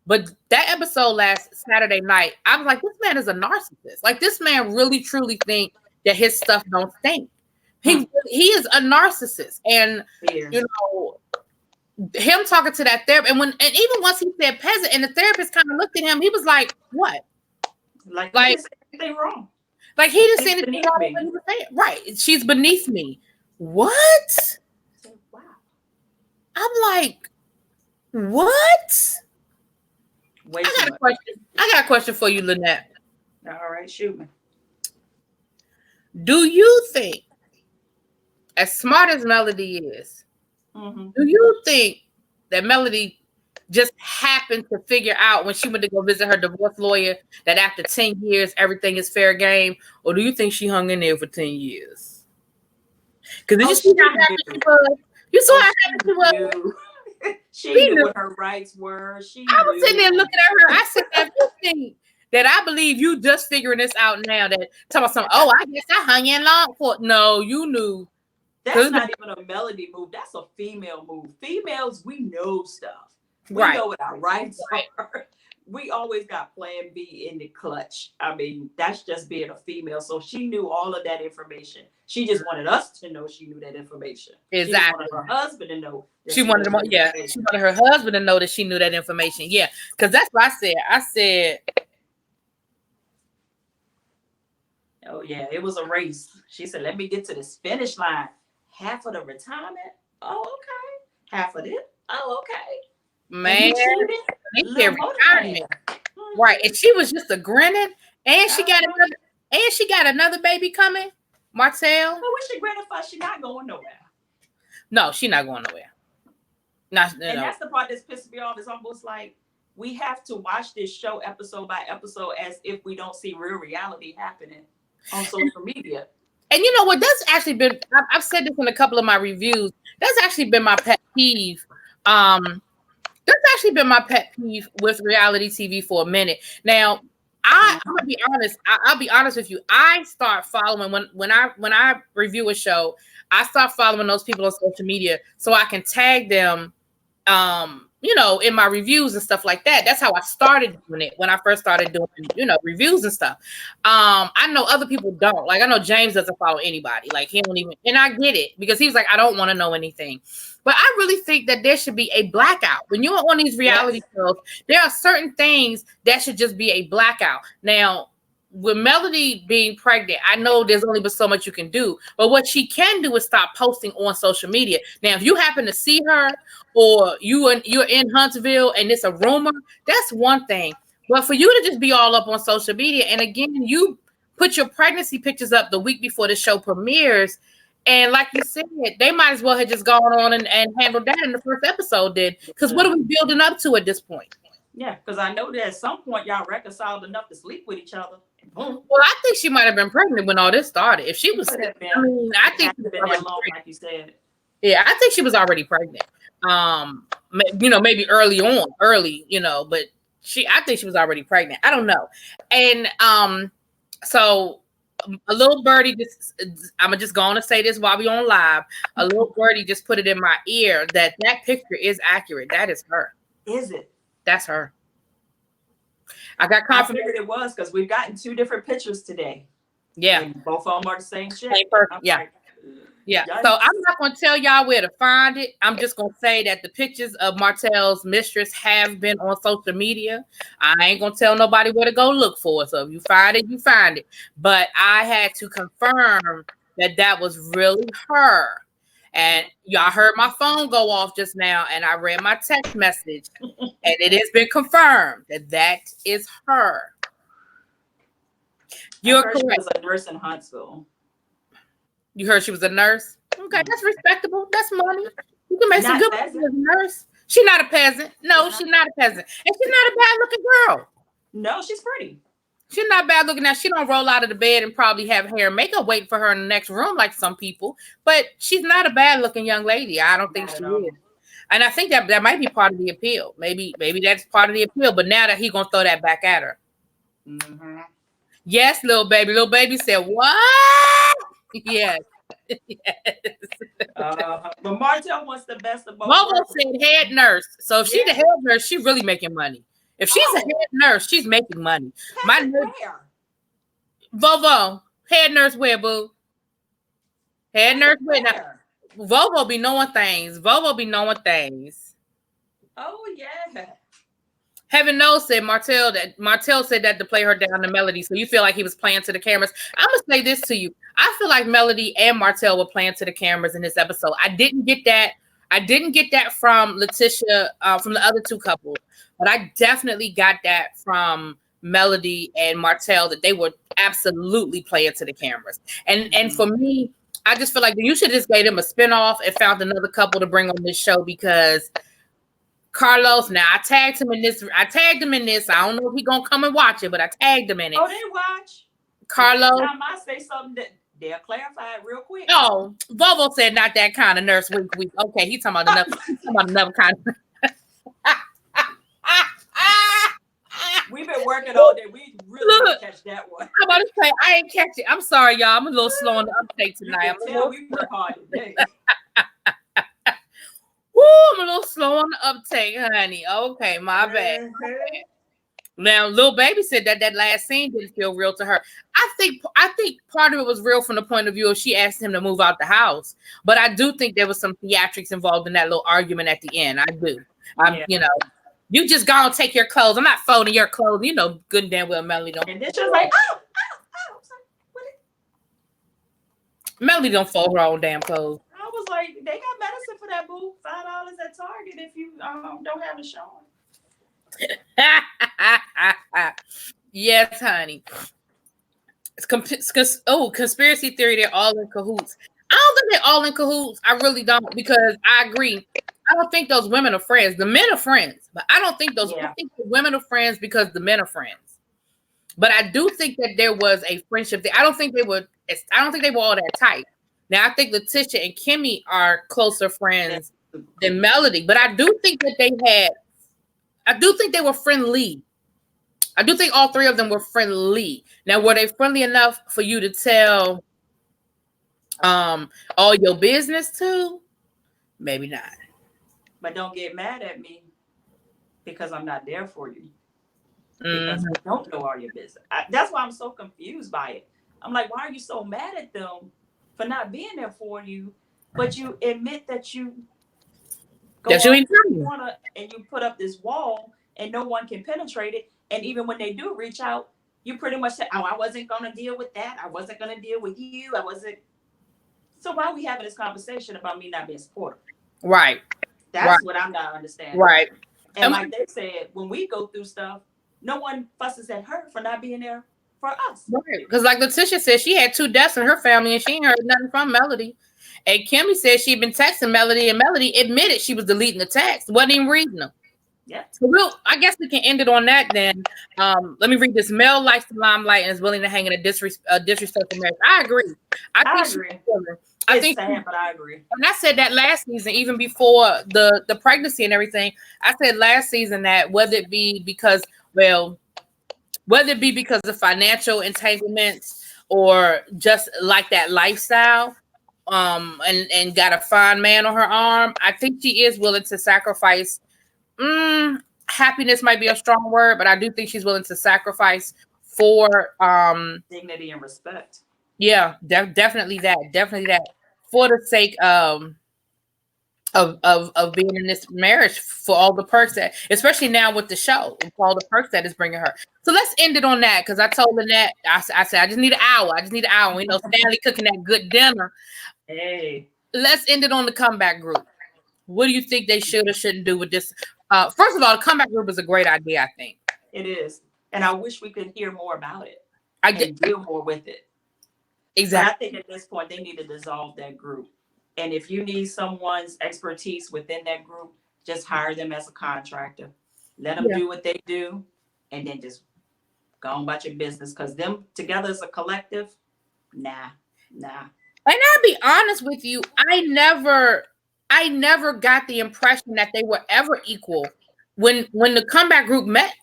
but that episode last Saturday night, I was like, this man is a narcissist. Like, this man really truly thinks that his stuff don't stink. He is a narcissist, and him talking to that therapist, and even once he said peasant, and the therapist kind of looked at him, he was like, "What?
Like he didn't say anything wrong?
Like he didn't say anything wrong with what he was saying? Right? She's beneath me. What?
Wow.
I'm like, what? I got a question for you, Lynette.
All right, shoot me.
Do you think, as smart as Melody is, do you think that Melody just happened to figure out when she went to go visit her divorce lawyer that after 10 years, everything is fair game? Or do you think she hung in there for 10 years? Because you see how happy she was? You saw how happy she was?
She knew what her rights were. I
was sitting there looking at her. I said, if you think that I believe you just figuring this out now, that talking about something, I guess I hung in long for. No, you knew.
That's not even a Melody move. That's a female move. Females, we know stuff. We know what our rights are. We always got plan B in the clutch. I mean, that's just being a female. So she knew all of that information. She just wanted us to know she knew that information.
Exactly.
She wanted her husband to know.
She wanted her husband to know that she knew that information. Yeah, because that's what I said. I said,
oh yeah, it was a race. She said, let me get to this finish line. Half of the retirement. Oh, okay. Half of it. Oh, okay.
Man, retirement. Right. And she was just a grinning. And she got another baby coming. Martell.
So what she grinning for? She not going nowhere.
No, she not going nowhere.
That's the part that's pissing me off. It's almost like we have to watch this show episode by episode as if we don't see real reality happening on social media.
And you know what? That's actually been, I've said this in a couple of my reviews. That's actually been my pet peeve. That's actually been my pet peeve with reality TV for a minute. Now, I'm gonna be honest. I'll be honest with you. I start following when I review a show. I start following those people on social media so I can tag them, in my reviews and stuff like that. That's how I started doing it when I first started doing, reviews and stuff. I know other people don't. Like, I know James doesn't follow anybody. Like, he don't even, and I get it because he was like, I don't want to know anything. But I really think that there should be a blackout. When you're on these reality shows, there are certain things that should just be a blackout. Now, with Melody being pregnant, I know there's only but so much you can do. But what she can do is stop posting on social media. Now, if you happen to see her or you're in Huntsville and it's a rumor, that's one thing. But for you to just be all up on social media, and again, you put your pregnancy pictures up the week before the show premieres, and like you said, they might as well have just gone on and handled that in the first episode then. Because what are we building up to at this point?
Yeah, because I know that at some point y'all reconciled enough to sleep with each other.
Well, I think she might have been pregnant when all this started. If she was, I think
she was been that long, like you said.
Yeah, I think she was already pregnant. Maybe early, but I think she was already pregnant. I don't know. And so a little birdie I'm just going to say this while we on live. A little birdie just put it in my ear that picture is accurate. That is her.
Is it?
That's her. I got confidence.
I figured it was because we've gotten 2 different pictures today.
Yeah.
And both of them are the same shit.
Yeah. Yeah.
Yikes.
So I'm not going to tell y'all where to find it. I'm just going to say that the pictures of Martell's mistress have been on social media. I ain't going to tell nobody where to go look for it. So if you find it, you find it. But I had to confirm that was really her. And y'all heard my phone go off just now, and I read my text message, and it has been confirmed that is her. You're correct.
She was a nurse in Huntsville.
You heard she was a nurse? Okay, that's respectable. That's money. You can make some good money as a nurse. She's not a peasant. No, she's not a peasant. And she's not a bad-looking girl.
No, she's pretty.
She's not bad looking. Now, she don't roll out of the bed and probably have hair and makeup waiting for her in the next room like some people. But she's not a bad looking young lady. I don't think she is. And I think that might be part of the appeal. Maybe that's part of the appeal. But now that he's going to throw that back at her. Mm-hmm. Yes, little baby. Little baby said, what? Yes.
Yes. But Martell wants the best of both.
Momo said head nurse. So if she's the head nurse, she's really making money. If she's a head nurse, she's making money. My nurse, Vovo, head nurse where, boo? Head nurse where? Now, Vovo be knowing things.
Oh, yeah.
Heaven knows, said Martell said that to play her down to Melody. So you feel like he was playing to the cameras. I'm going to say this to you. I feel like Melody and Martell were playing to the cameras in this episode. I didn't get that from Letitia, from the other 2 couples. But I definitely got that from Melody and Martell, that they were absolutely playing to the cameras. And for me, I just feel like you should just gave them a spinoff and found another couple to bring on this show, because Carlos, now I tagged him in this. I don't know if he's going to come and watch it, but I tagged him in it.
Oh, they watch?
Carlos.
I might say something that they'll clarify it real quick.
Oh, Vovo said not that kind of nurse week. Okay, he's talking about another kind of
We've been working all day. We really didn't catch that one.
I'm about to say, I ain't catch it. I'm sorry, y'all. I'm a little slow on the uptake tonight.
We work hard today.
Woo, I'm a little slow on the uptake, honey. Okay, my bad. Okay. Now, Lil Baby said that last scene didn't feel real to her. I think part of it was real from the point of view of she asked him to move out the house. But I do think there was some theatrics involved in that little argument at the end. I do. You just gonna take your clothes. I'm not folding your clothes. You know good and damn well Melody don't.
And then she was like, oh.
Melody don't fold her own damn clothes.
I was like, they got medicine for that, boo. $5 at Target if you don't have it shown.
Yes, honey. Conspiracy theory, they're all in cahoots. I don't think they're all in cahoots. I really don't, because I agree. I don't think those women are friends. The men are friends, but I don't think I think the women are friends because the men are friends. But I do think that there was a friendship there. I don't think they were all that tight. Now I think Letitia and Kimmy are closer friends than Melody, but I do think that they were friendly. I do think all 3 of them were friendly. Now, were they friendly enough for you to tell all your business to? Maybe not.
But don't get mad at me because I'm not there for you. Because I don't know all your business. That's why I'm so confused by it. I'm like, why are you so mad at them for not being there for you? But you admit that you go and you put up this wall and no one can penetrate it. And even when they do reach out, you pretty much say, oh, I wasn't going to deal with that. I wasn't going to deal with you. So why are we having this conversation about me not being supportive?
Right.
That's what I'm not understanding.
Right.
And like they said, when we go through stuff, no one fusses at her for not being there for us. Right.
Because like Letitia said, she had 2 deaths in her family and she ain't heard nothing from Melody. And Kimmy said she'd been texting Melody, and Melody admitted she was deleting the text, wasn't even reading them.
Yeah.
So I guess we can end it on that then. Let me read this. Mel likes the limelight and is willing to hang in a disrespectful marriage. I agree.
I agree. It's sad, but I agree.
And I said that last season, even before the pregnancy and everything. I said last season that whether it be because of financial entanglements or just like that lifestyle, and got a fine man on her arm, I think she is willing to sacrifice. Happiness might be a strong word, but I do think she's willing to sacrifice for
dignity and respect.
Yeah, definitely that for the sake of being in this marriage, for all the perks that, especially now with the show, for all the perks that is bringing her. So let's end it on that, because I told Lynette, I said I just need an hour. We know Stanley cooking that good dinner.
Hey,
let's end it on the comeback group. What do you think they should or shouldn't do with this? First of all, the comeback group is a great idea, I think.
It is. And I wish we could hear more about it and deal more with it.
Exactly.
But I think at this point, they need to dissolve that group. And if you need someone's expertise within that group, just hire them as a contractor. Let them do what they do, and then just go on about your business. Because them together as a collective, nah. And
I'll be honest with you, I never got the impression that they were ever equal. When the comeback group met,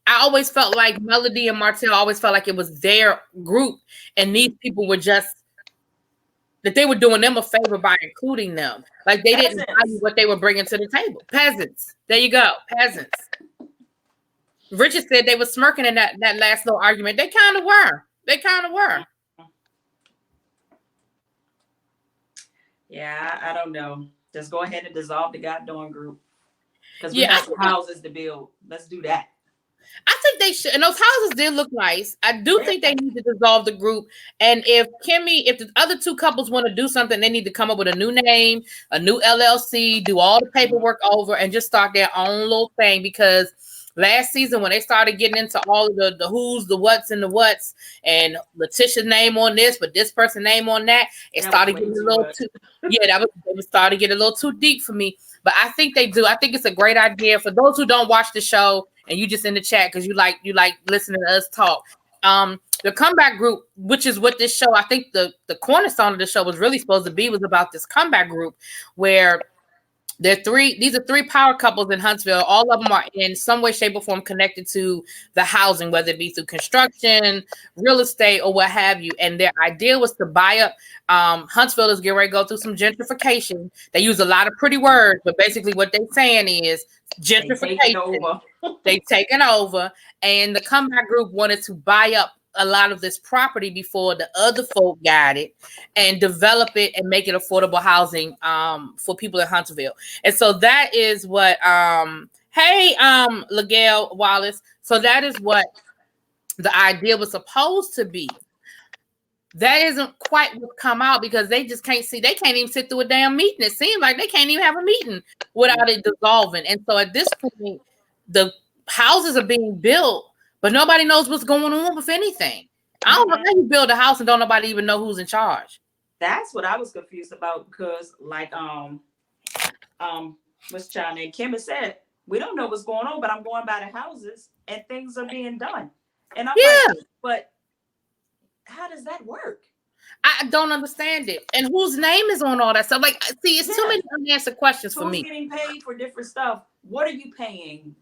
I always felt like Melody and Martell always felt like it was their group, and these people were just that they were doing them a favor by including them. Like they didn't value what they were bringing to the table. Peasants. There you go. Peasants. Richard said they were smirking in that last little argument. They kind of were.
Yeah, I don't know. Just go ahead and dissolve the goddamn group. Because we have some houses to build. Let's do that.
I think they should. And those houses did look nice. I do think they need to dissolve the group. And if the other two couples want to do something, they need to come up with a new name, a new LLC, do all the paperwork over, and just start their own little thing. Because last season, when they started getting into all of the who's, the what's, and the what's, and Letitia's name on this, but this person's name on that, it started getting a little too. It started getting a little too deep for me. But I think they do. I think it's a great idea for those who don't watch the show and you just in the chat because you like listening to us talk. The comeback group, which is what this show, I think the cornerstone of the show was really supposed to be, was about this comeback group where these are three power couples in Huntsville. All of them are in some way, shape, or form connected to the housing, whether it be through construction, real estate, or what have you. And their idea was to buy up. Huntsville is getting ready to go through some gentrification. They use a lot of pretty words, but basically what they're saying is gentrification. They've taken over. And the comeback group wanted to buy up a lot of this property before the other folk got it and develop it and make it affordable housing for people in Huntsville. And so that is what Legale Wallace. So that is what the idea was supposed to be. That isn't quite what come out because they just can't see. They can't even sit through a damn meeting. It seems like they can't even have a meeting without it dissolving. And so at this point, the houses are being built, but nobody knows what's going on with anything. I don't know how you build a house and don't nobody even know who's in charge.
That's what I was confused about because, like, what's child named Kim has said, we don't know what's going on, but I'm going by the houses and things are being done. And I'm like, but how does that work?
I don't understand it. And whose name is on all that stuff? Like, see, it's too many unanswered questions for me.
Who's getting paid for different stuff? What are you paying?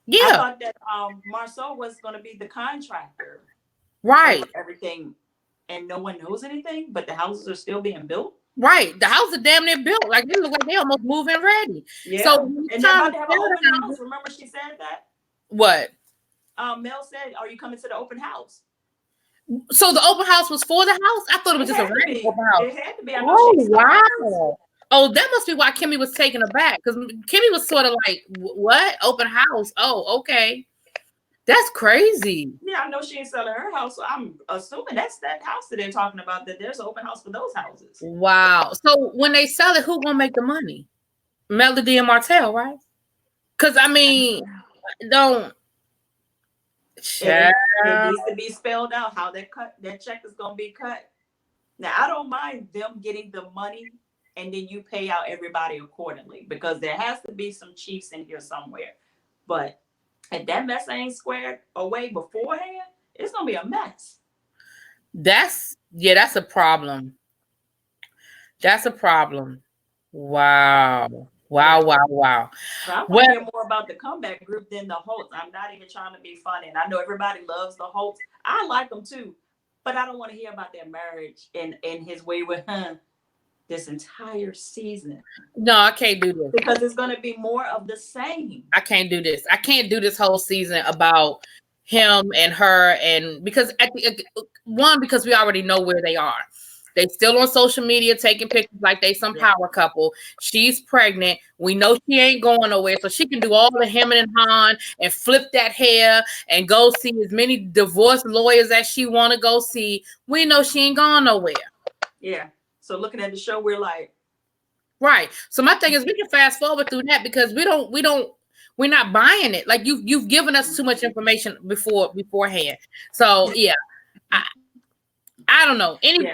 Yeah.
I thought that Marceau was going to be the contractor.
Right.
Everything. And no one knows anything, but the houses are still being built.
Right. The houses are damn near built. Like, they look like they almost moving ready.
Yeah.
So,
and they're about to have an open house. Remember she said that?
What?
Mel said, are you coming to the open house?
So the open house was for the house? I thought it was just a regular open house.
It had to be.
Wow. Oh, that must be why Kimmy was taken aback. Because Kimmy was sort of like, what? Open house? Oh, okay. That's crazy.
Yeah, I know she ain't selling her house. So I'm assuming that's that house that they're talking about, that there's an open house for those houses.
Wow. So when they sell it, who gonna make the money? Melody and Martell, right? Because, I mean,
it needs to be spelled out how that check is going to be cut. Now, I don't mind them getting the money and then you pay out everybody accordingly, because there has to be some chiefs in here somewhere. But if that mess ain't squared away beforehand, it's gonna be a mess.
That's a problem. That's a problem. Wow. Wow,
Yeah.
wow, wow.
So I want
Well,
to hear more about the comeback group than the Holtz. I'm not even trying to be funny, and I know everybody loves the Holtz. I like them too, but I don't want to hear about their marriage and his way with him this entire season.
no, I can't do this.
Because it's going to be more of the same.
I can't do this. I can't do this whole season about him and her, and because because we already know where they are. They still on social media taking pictures like they some power couple. She's pregnant. We know she ain't going nowhere, so she can do all the hemming and hawing and flip that hair and go see as many divorce lawyers as she want to go see. We know she ain't going nowhere.
Yeah. So looking at the show, we're like,
right. So my thing is, we can fast forward through that because we're not buying it. Like you've given us too much information beforehand. So yeah, I don't know. Okay.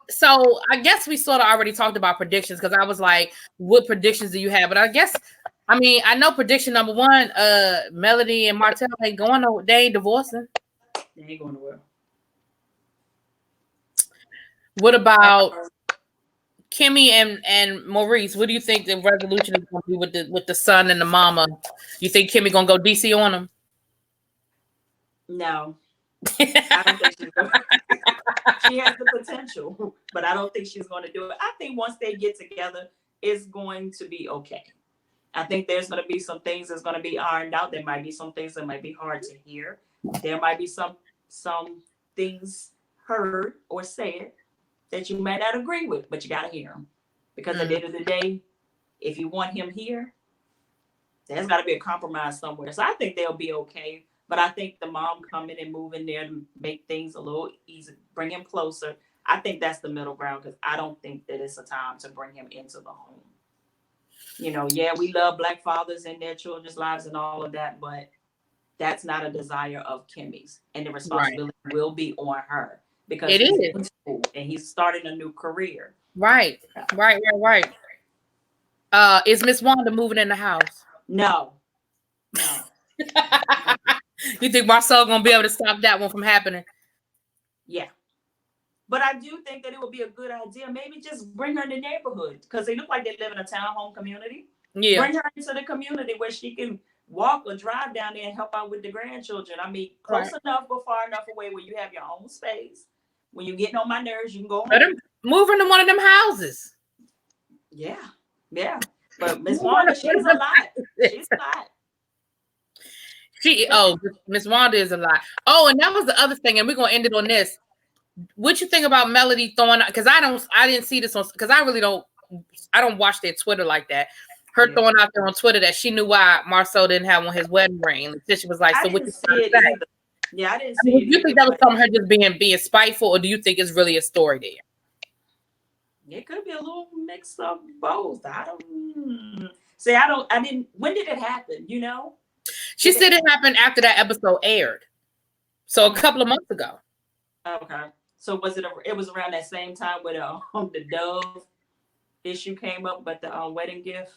So I guess we sort of already talked about predictions, because I was like, what predictions do you have? But I know prediction number one, Melody and Martell ain't going nowhere. They ain't divorcing.
They ain't going nowhere.
What about Kimmy and Maurice? What do you think the resolution is going to be with the son and the mama? You think Kimmy gonna go DC on them?
No. I don't think she's going to. She has the potential, but I don't think she's going to do it. I think once they get together, it's going to be okay. I think there's going to be some things that's going to be ironed out. There might be some things that might be hard to hear. There might be some things heard or said that you might not agree with, but you got to hear them. Because at the end of the day, if you want him here, there's got to be a compromise somewhere. So I think they'll be okay. But I think the mom coming and moving there to make things a little easy, bring him closer. I think that's the middle ground, because I don't think that it's a time to bring him into the home. You know, yeah, we love Black fathers and their children's lives and all of that, but that's not a desire of Kimmy's. And the responsibility will be on her, because he's in school and he's starting a new career.
Right. Is Miss Wanda moving in the house?
No.
You think Marcel gonna be able to stop that one from happening?
Yeah. But I do think that it would be a good idea. Maybe just bring her in the neighborhood, because they look like they live in a townhome community. Yeah. Bring her into the community where she can walk or drive down there and help out with the grandchildren. I mean, close enough but far enough away where you have your own space. When you're getting on my nerves, you can go home.
Move into one of them houses.
Yeah. But Miss Wanda, she's a lot. She's a lot.
Miss Wanda is a lot. Oh, and that was the other thing, and we're gonna end it on this. What you think about Melody throwing out? Because I didn't see this on, because I don't watch their Twitter like that. Her throwing out there on Twitter that she knew why Marcel didn't have on his wedding ring. Letitia was like, "So what you say?"
Yeah, I didn't see it.
Do you think that was from her just being spiteful, or do you think it's really a story there?
It could be a little mix of both. I didn't. When did it happen? You know?
She said it happened after that episode aired. So a couple of months ago.
Okay. So it was around that same time when the Dove issue came up, but the wedding gift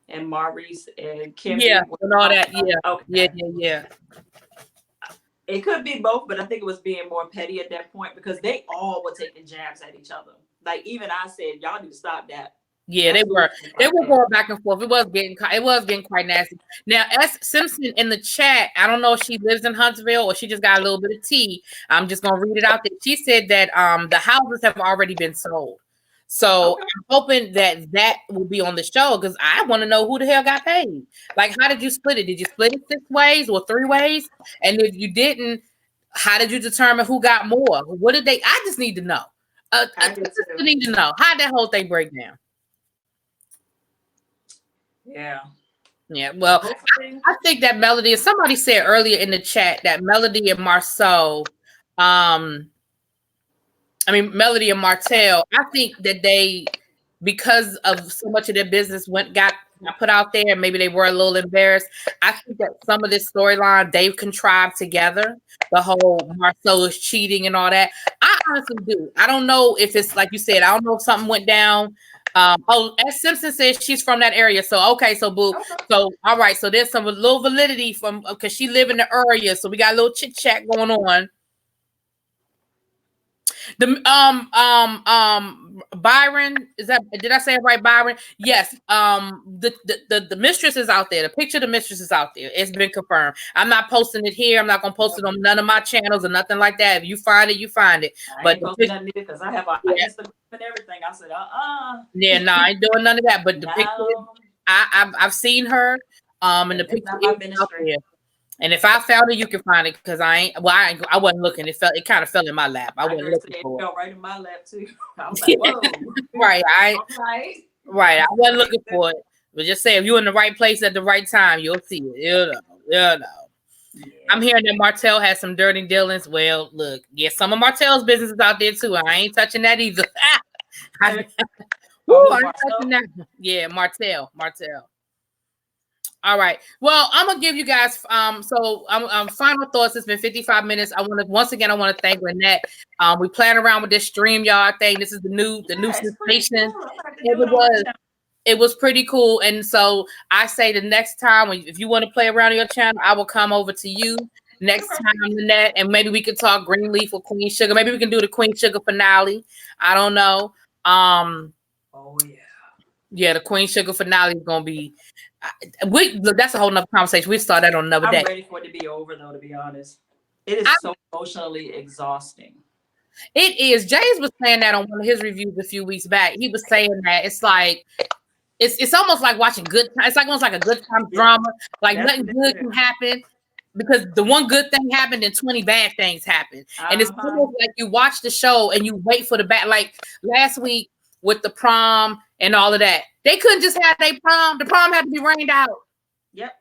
and Maurice and Kim.
Yeah, and all that. Yeah.
Okay.
Yeah.
It could be both, but I think it was being more petty at that point, because they all were taking jabs at each other. Like, even I said, y'all need to stop that.
Yeah, they were going back and forth. It was getting quite nasty. Now, S. Simpson in the chat, I don't know if she lives in Huntsville or she just got a little bit of tea. I'm just gonna read it out there. She said that the houses have already been sold. So I'm hoping that will be on the show, because I want to know who the hell got paid. Like, how did you split it? Did you split it 6 ways or 3 ways? And if you didn't, how did you determine who got more? What did they? I just need to know. I just need to know how that whole thing break down. Yeah. Well, I think that Melody, somebody said earlier in the chat that Melody and Marcel, Melody and Martell, I think that they, because of so much of their business got got put out there. Maybe they were a little embarrassed. I think that some of this storyline they've contrived together, the whole Marcel is cheating and all that. I honestly do. I don't know if it's like you said. I don't know if something went down. As Simpson says, she's from that area. So okay, so boo.
Okay.
So all right, so there's some little validity from because she live in the area. So we got a little chit chat going on. The Byron, is that, did I say it right, Byron? Yes. The mistress is out there. The picture of the mistress is out there. It's been confirmed. I'm not posting it here. I'm not gonna post it on none of my channels or nothing like that. If you find it, you find it.
I
But
ain't posting nothing either because I have a Instagram and everything. I said,
yeah, no, I ain't doing none of that. But the picture, I've seen her. And the picture is out there. And if I found it, you can find it because I wasn't looking. It kind of fell in my lap. I wasn't looking for it.
It fell right in my lap too. I was like, whoa.
Right. Right. I wasn't looking for it. But just say if you're in the right place at the right time, you'll see it. You know. Yeah. I'm hearing that Martell has some dirty dealings. Well, look, some of Martell's business is out there too. I ain't touching that either. I'm touching that. Yeah, Martell. All right. Well, I'm gonna give you guys final thoughts. It's been 55 minutes. I want to thank Lynette. We playing around with this StreamYard thing. This is the new sensation. Cool. It was pretty cool. And so I say the next time if you want to play around your channel, I will come over to you next time, Lynette, and maybe we could talk Greenleaf or Queen Sugar. Maybe we can do the Queen Sugar finale. I don't know. Yeah, the Queen Sugar finale is gonna be. That's a whole nother conversation. We start that on another day.
I'm ready for it to be over, though. To be honest, it is so emotionally exhausting.
It is. James was saying that on one of his reviews a few weeks back. He was saying that it's like it's almost like watching it's like almost like a good time drama. Like nothing good can happen because the one good thing happened and 20 bad things happened, and it's almost like you watch the show and you wait for the bad. Like last week with the prom and all of that. They couldn't just have their prom. The prom had to be rained out. Yep.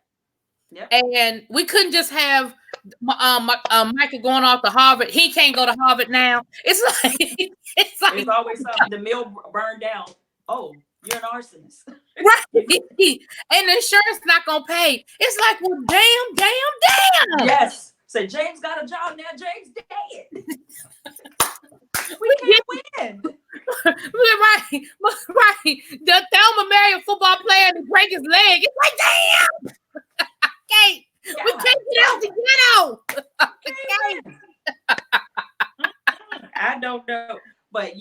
And we couldn't just have Michael going off to Harvard. He can't go to Harvard now. It's like
there's always something. The mill burned down. Oh, you're an arsonist.
Right. And the insurance not gonna pay. It's like, well, damn.
Yes. So James got a job now. James dead. We can't win.
Right. The Thelma marry a football player and break his leg. It's like, damn. Okay. Yeah. We can't get out the
ghetto. I don't know. But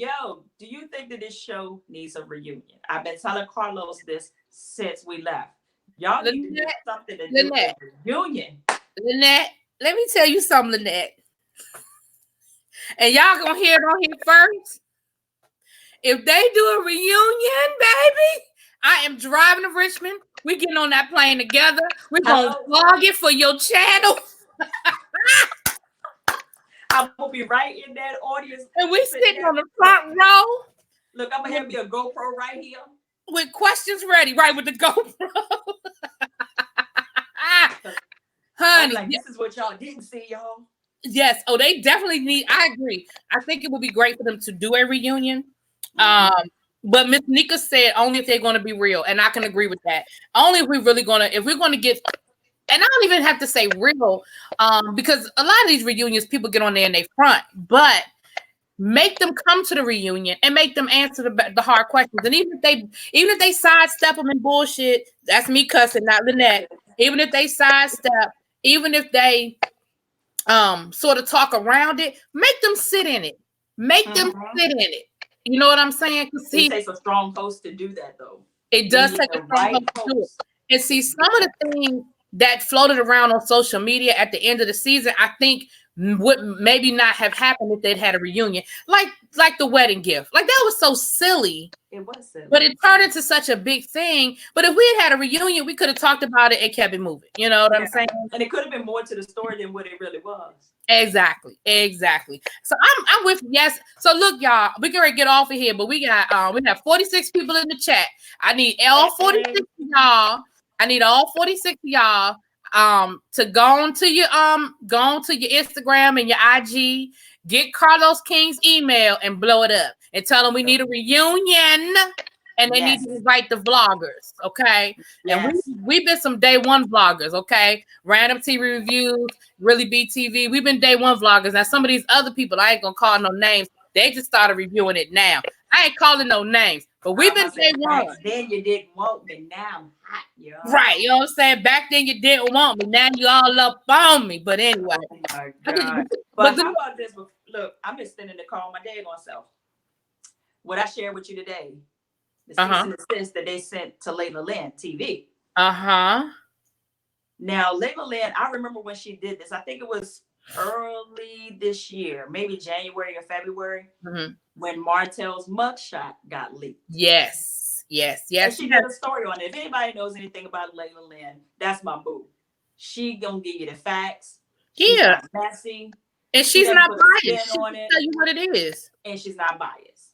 do you think that this show needs a reunion? I've been telling Carlos this since we left. Y'all need to do something to do with the reunion.
Lynette, let me tell you something, Lynette. And y'all gonna hear it on here first. If they do a reunion, baby, I am driving to Richmond. We getting on that plane together. We're gonna vlog it for your channel.
I'm gonna be right in that audience.
And we sitting on the front row.
Look, I'm gonna have me a GoPro right here.
With questions ready, right? With the GoPro. Honey.
Like, this is what y'all didn't see, y'all.
Yes. Oh, they definitely need. I agree. I think it would be great for them to do a reunion. But Miss Nika said only if they're going to be real, and I can agree with that. Only if we're going to get. And I don't even have to say real, because a lot of these reunions, people get on there and they front. But make them come to the reunion and make them answer the hard questions. And even if they sidestep them in bullshit, that's me cussing, not Lynette. Even if they sidestep, even if they sort of talk around it, make them sit in it. Make them sit in it. You know what I'm saying?
It takes a strong host to do that, though.
It does take a strong host to do it. And see, some of the things that floated around on social media at the end of the season, I think would maybe not have happened if they'd had a reunion, like the wedding gift. Like, that was so silly.
It was silly,
but it turned into such a big thing. But if we had a reunion, we could have talked about it and kept it moving. You know what I'm saying?
And it could have been more to the story than what it really was.
Exactly. So I'm with yes. So look, y'all, we can get off of here, but we have 46 people in the chat. I need all 46 of y'all. To go on to your Instagram and your IG, get Carlos King's email and blow it up and tell him we need a reunion and they need to invite the vloggers, okay? And we've been some day one vloggers, okay? Random TV Reviews, ReallyBTV. We've been day one vloggers. Now, some of these other people, I ain't gonna call no names. They just started reviewing it now. I ain't calling no names, but we've been day one.
Then you didn't want me. Now I'm hot, yo.
Right, you know what I'm saying? Back then you didn't want me. Now you all up on me. But anyway.
Oh my God. But how about this? Look, I'm extending the call my daggone self. What I shared with you today, the cease and desist that they sent to 𝓔𝓶 TV. Now, 𝓔𝓶, I remember when she did this. I think it was early this year, maybe January or February, when Martell's mugshot got leaked.
Yes.
And she did a story on it. If anybody knows anything about 𝓔𝓶, that's my boo. She gonna give you the facts. She's not messy.
And she's not biased. She'll tell you what it is.
And she's not biased.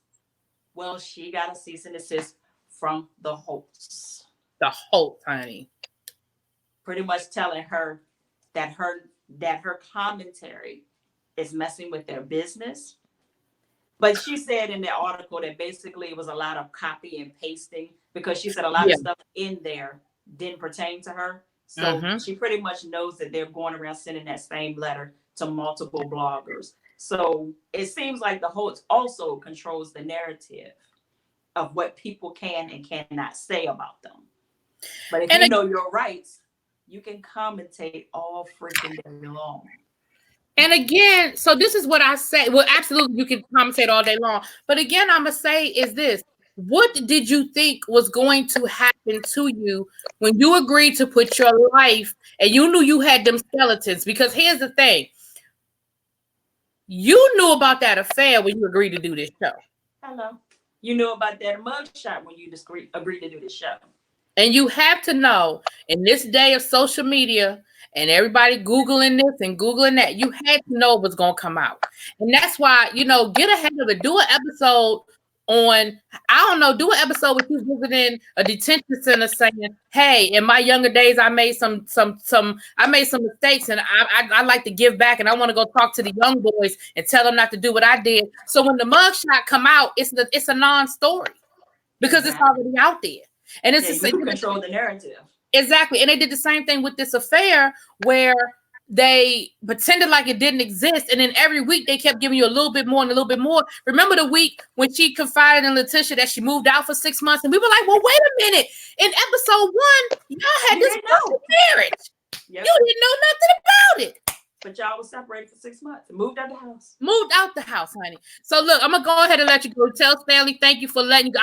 Well, she got a cease and desist from the hosts.
The host, honey.
Pretty much telling her that her commentary is messing with their business. But she said in the article that basically it was a lot of copy and pasting, because she said a lot of stuff in there didn't pertain to her. So she pretty much knows that they're going around sending that same letter to multiple bloggers. So it seems like the host also controls the narrative of what people can and cannot say about them. But if you know your rights, you can commentate all freaking day long.
And again, so this is what I say. Well, absolutely, you can commentate all day long. But again, I'm going to say is this. What did you think was going to happen to you when you agreed to put your life and you knew you had them skeletons? Because here's the thing. You knew about that affair when you agreed to do this show.
Hello. You knew about that mugshot when you agreed to do this show.
And you have to know, in this day of social media and everybody Googling this and Googling that, you had to know what's going to come out. And that's why, get ahead of it. Do an episode on, do an episode with you visiting a detention center saying, hey, in my younger days, I made some mistakes and I like to give back and I want to go talk to the young boys and tell them not to do what I did. So when the mugshot come out, it's a non-story because it's already out there. And it's
you control the narrative.
Exactly. And they did the same thing with this affair where they pretended like it didn't exist. And then every week they kept giving you a little bit more and a little bit more. Remember the week when she confided in Letitia that she moved out for 6 months? And we were like, well, wait a minute. In episode 1, y'all had this marriage. Yep. You didn't know nothing about it.
But y'all was separated for 6 months and moved out the house.
Moved out the house, honey. So look, I'm going to go ahead and let you go. Tell Stanley, thank you for letting you go.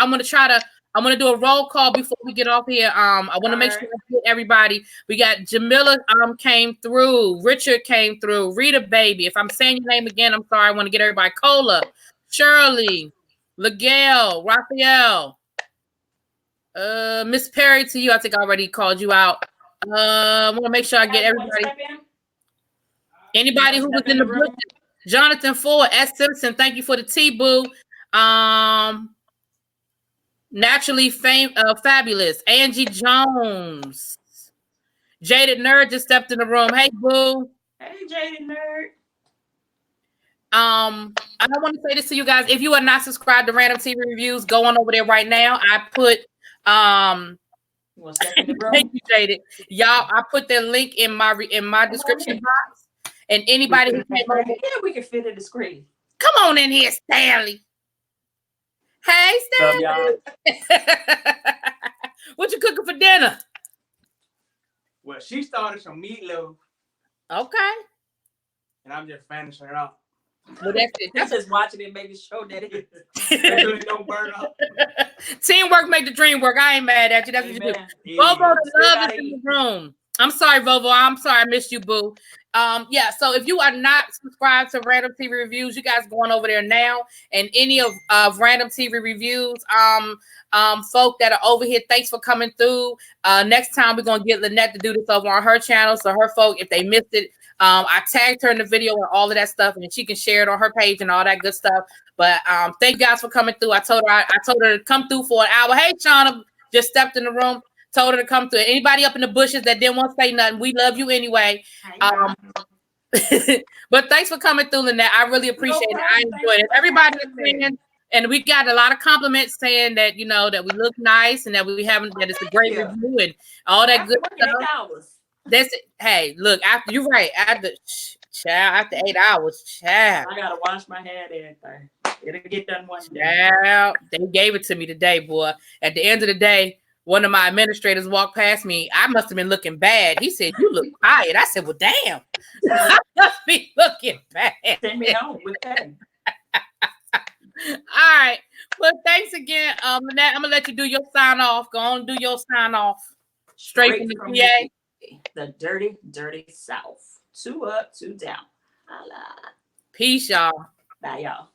I'm going to do a roll call before we get off here. I want to make sure I get everybody. We got Jamila came through. Richard came through. Rita Baby. If I'm saying your name again, I'm sorry. I want to get everybody. Cola, Shirley, Miguel, Raphael, Miss Perry to you. I think I already called you out. I want to make sure I get everybody. Anybody who was in the bushes. Jonathan Ford, S. Simpson. Thank you for the tea, boo. Naturally fabulous. Angie Jones. Jaded Nerd just stepped in the room. Hey, boo.
Hey, Jaded Nerd.
I don't want to say this to you guys. If you are not subscribed to Random TV Reviews, go on over there right now. I put thank you, Jaded. Y'all, I put the link in my description box. And anybody who came over,
we can fit in the screen.
Come on in here, Stanley. Hey, Stanley. What you cooking for dinner?
Well, she started some meatloaf.
Okay.
And I'm just finishing it off.
Well, that's it.
That's just watching it, making sure that it
don't burn up.
Teamwork make the dream work. I ain't mad at you. That's what you do. Vovo, the love is in the room. I'm sorry, Vovo. I'm sorry I missed you, boo. Yeah, so if you are not subscribed to Random TV Reviews, you guys go on over there now. And any of Random TV Reviews folk that are over here, thanks for coming through. Next time we're gonna get Lynette to do this over on her channel. So her folk, if they missed it, I tagged her in the video and all of that stuff, and she can share it on her page and all that good stuff. But thank you guys for coming through. I told her to come through for an hour. Hey, Shauna just stepped in the room. Told her to come through. Anybody up in the bushes that didn't want to say nothing, we love you anyway. But thanks for coming through, Lynette. I really appreciate it. I enjoyed it. Everybody And we got a lot of compliments saying that, you know, that we look nice and that we haven't, that it's a great review and all that good stuff. That's it. Hey, look, after you're right. After 8 hours, child.
I gotta wash my hair and everything. It'll get done one day.
Child, they gave it to me today, boy. At the end of the day, one of my administrators walked past me. I must have been looking bad. He said, "You look tired." I said, "Well, damn, I must be looking bad."
Send me home with that.
All right. Well, thanks again. Lynette, I'm gonna let you do your sign off. Go on and do your sign off. Straight from the PA.
The dirty, dirty South. 2 up, 2 down. Holla.
Peace, y'all.
Bye, y'all.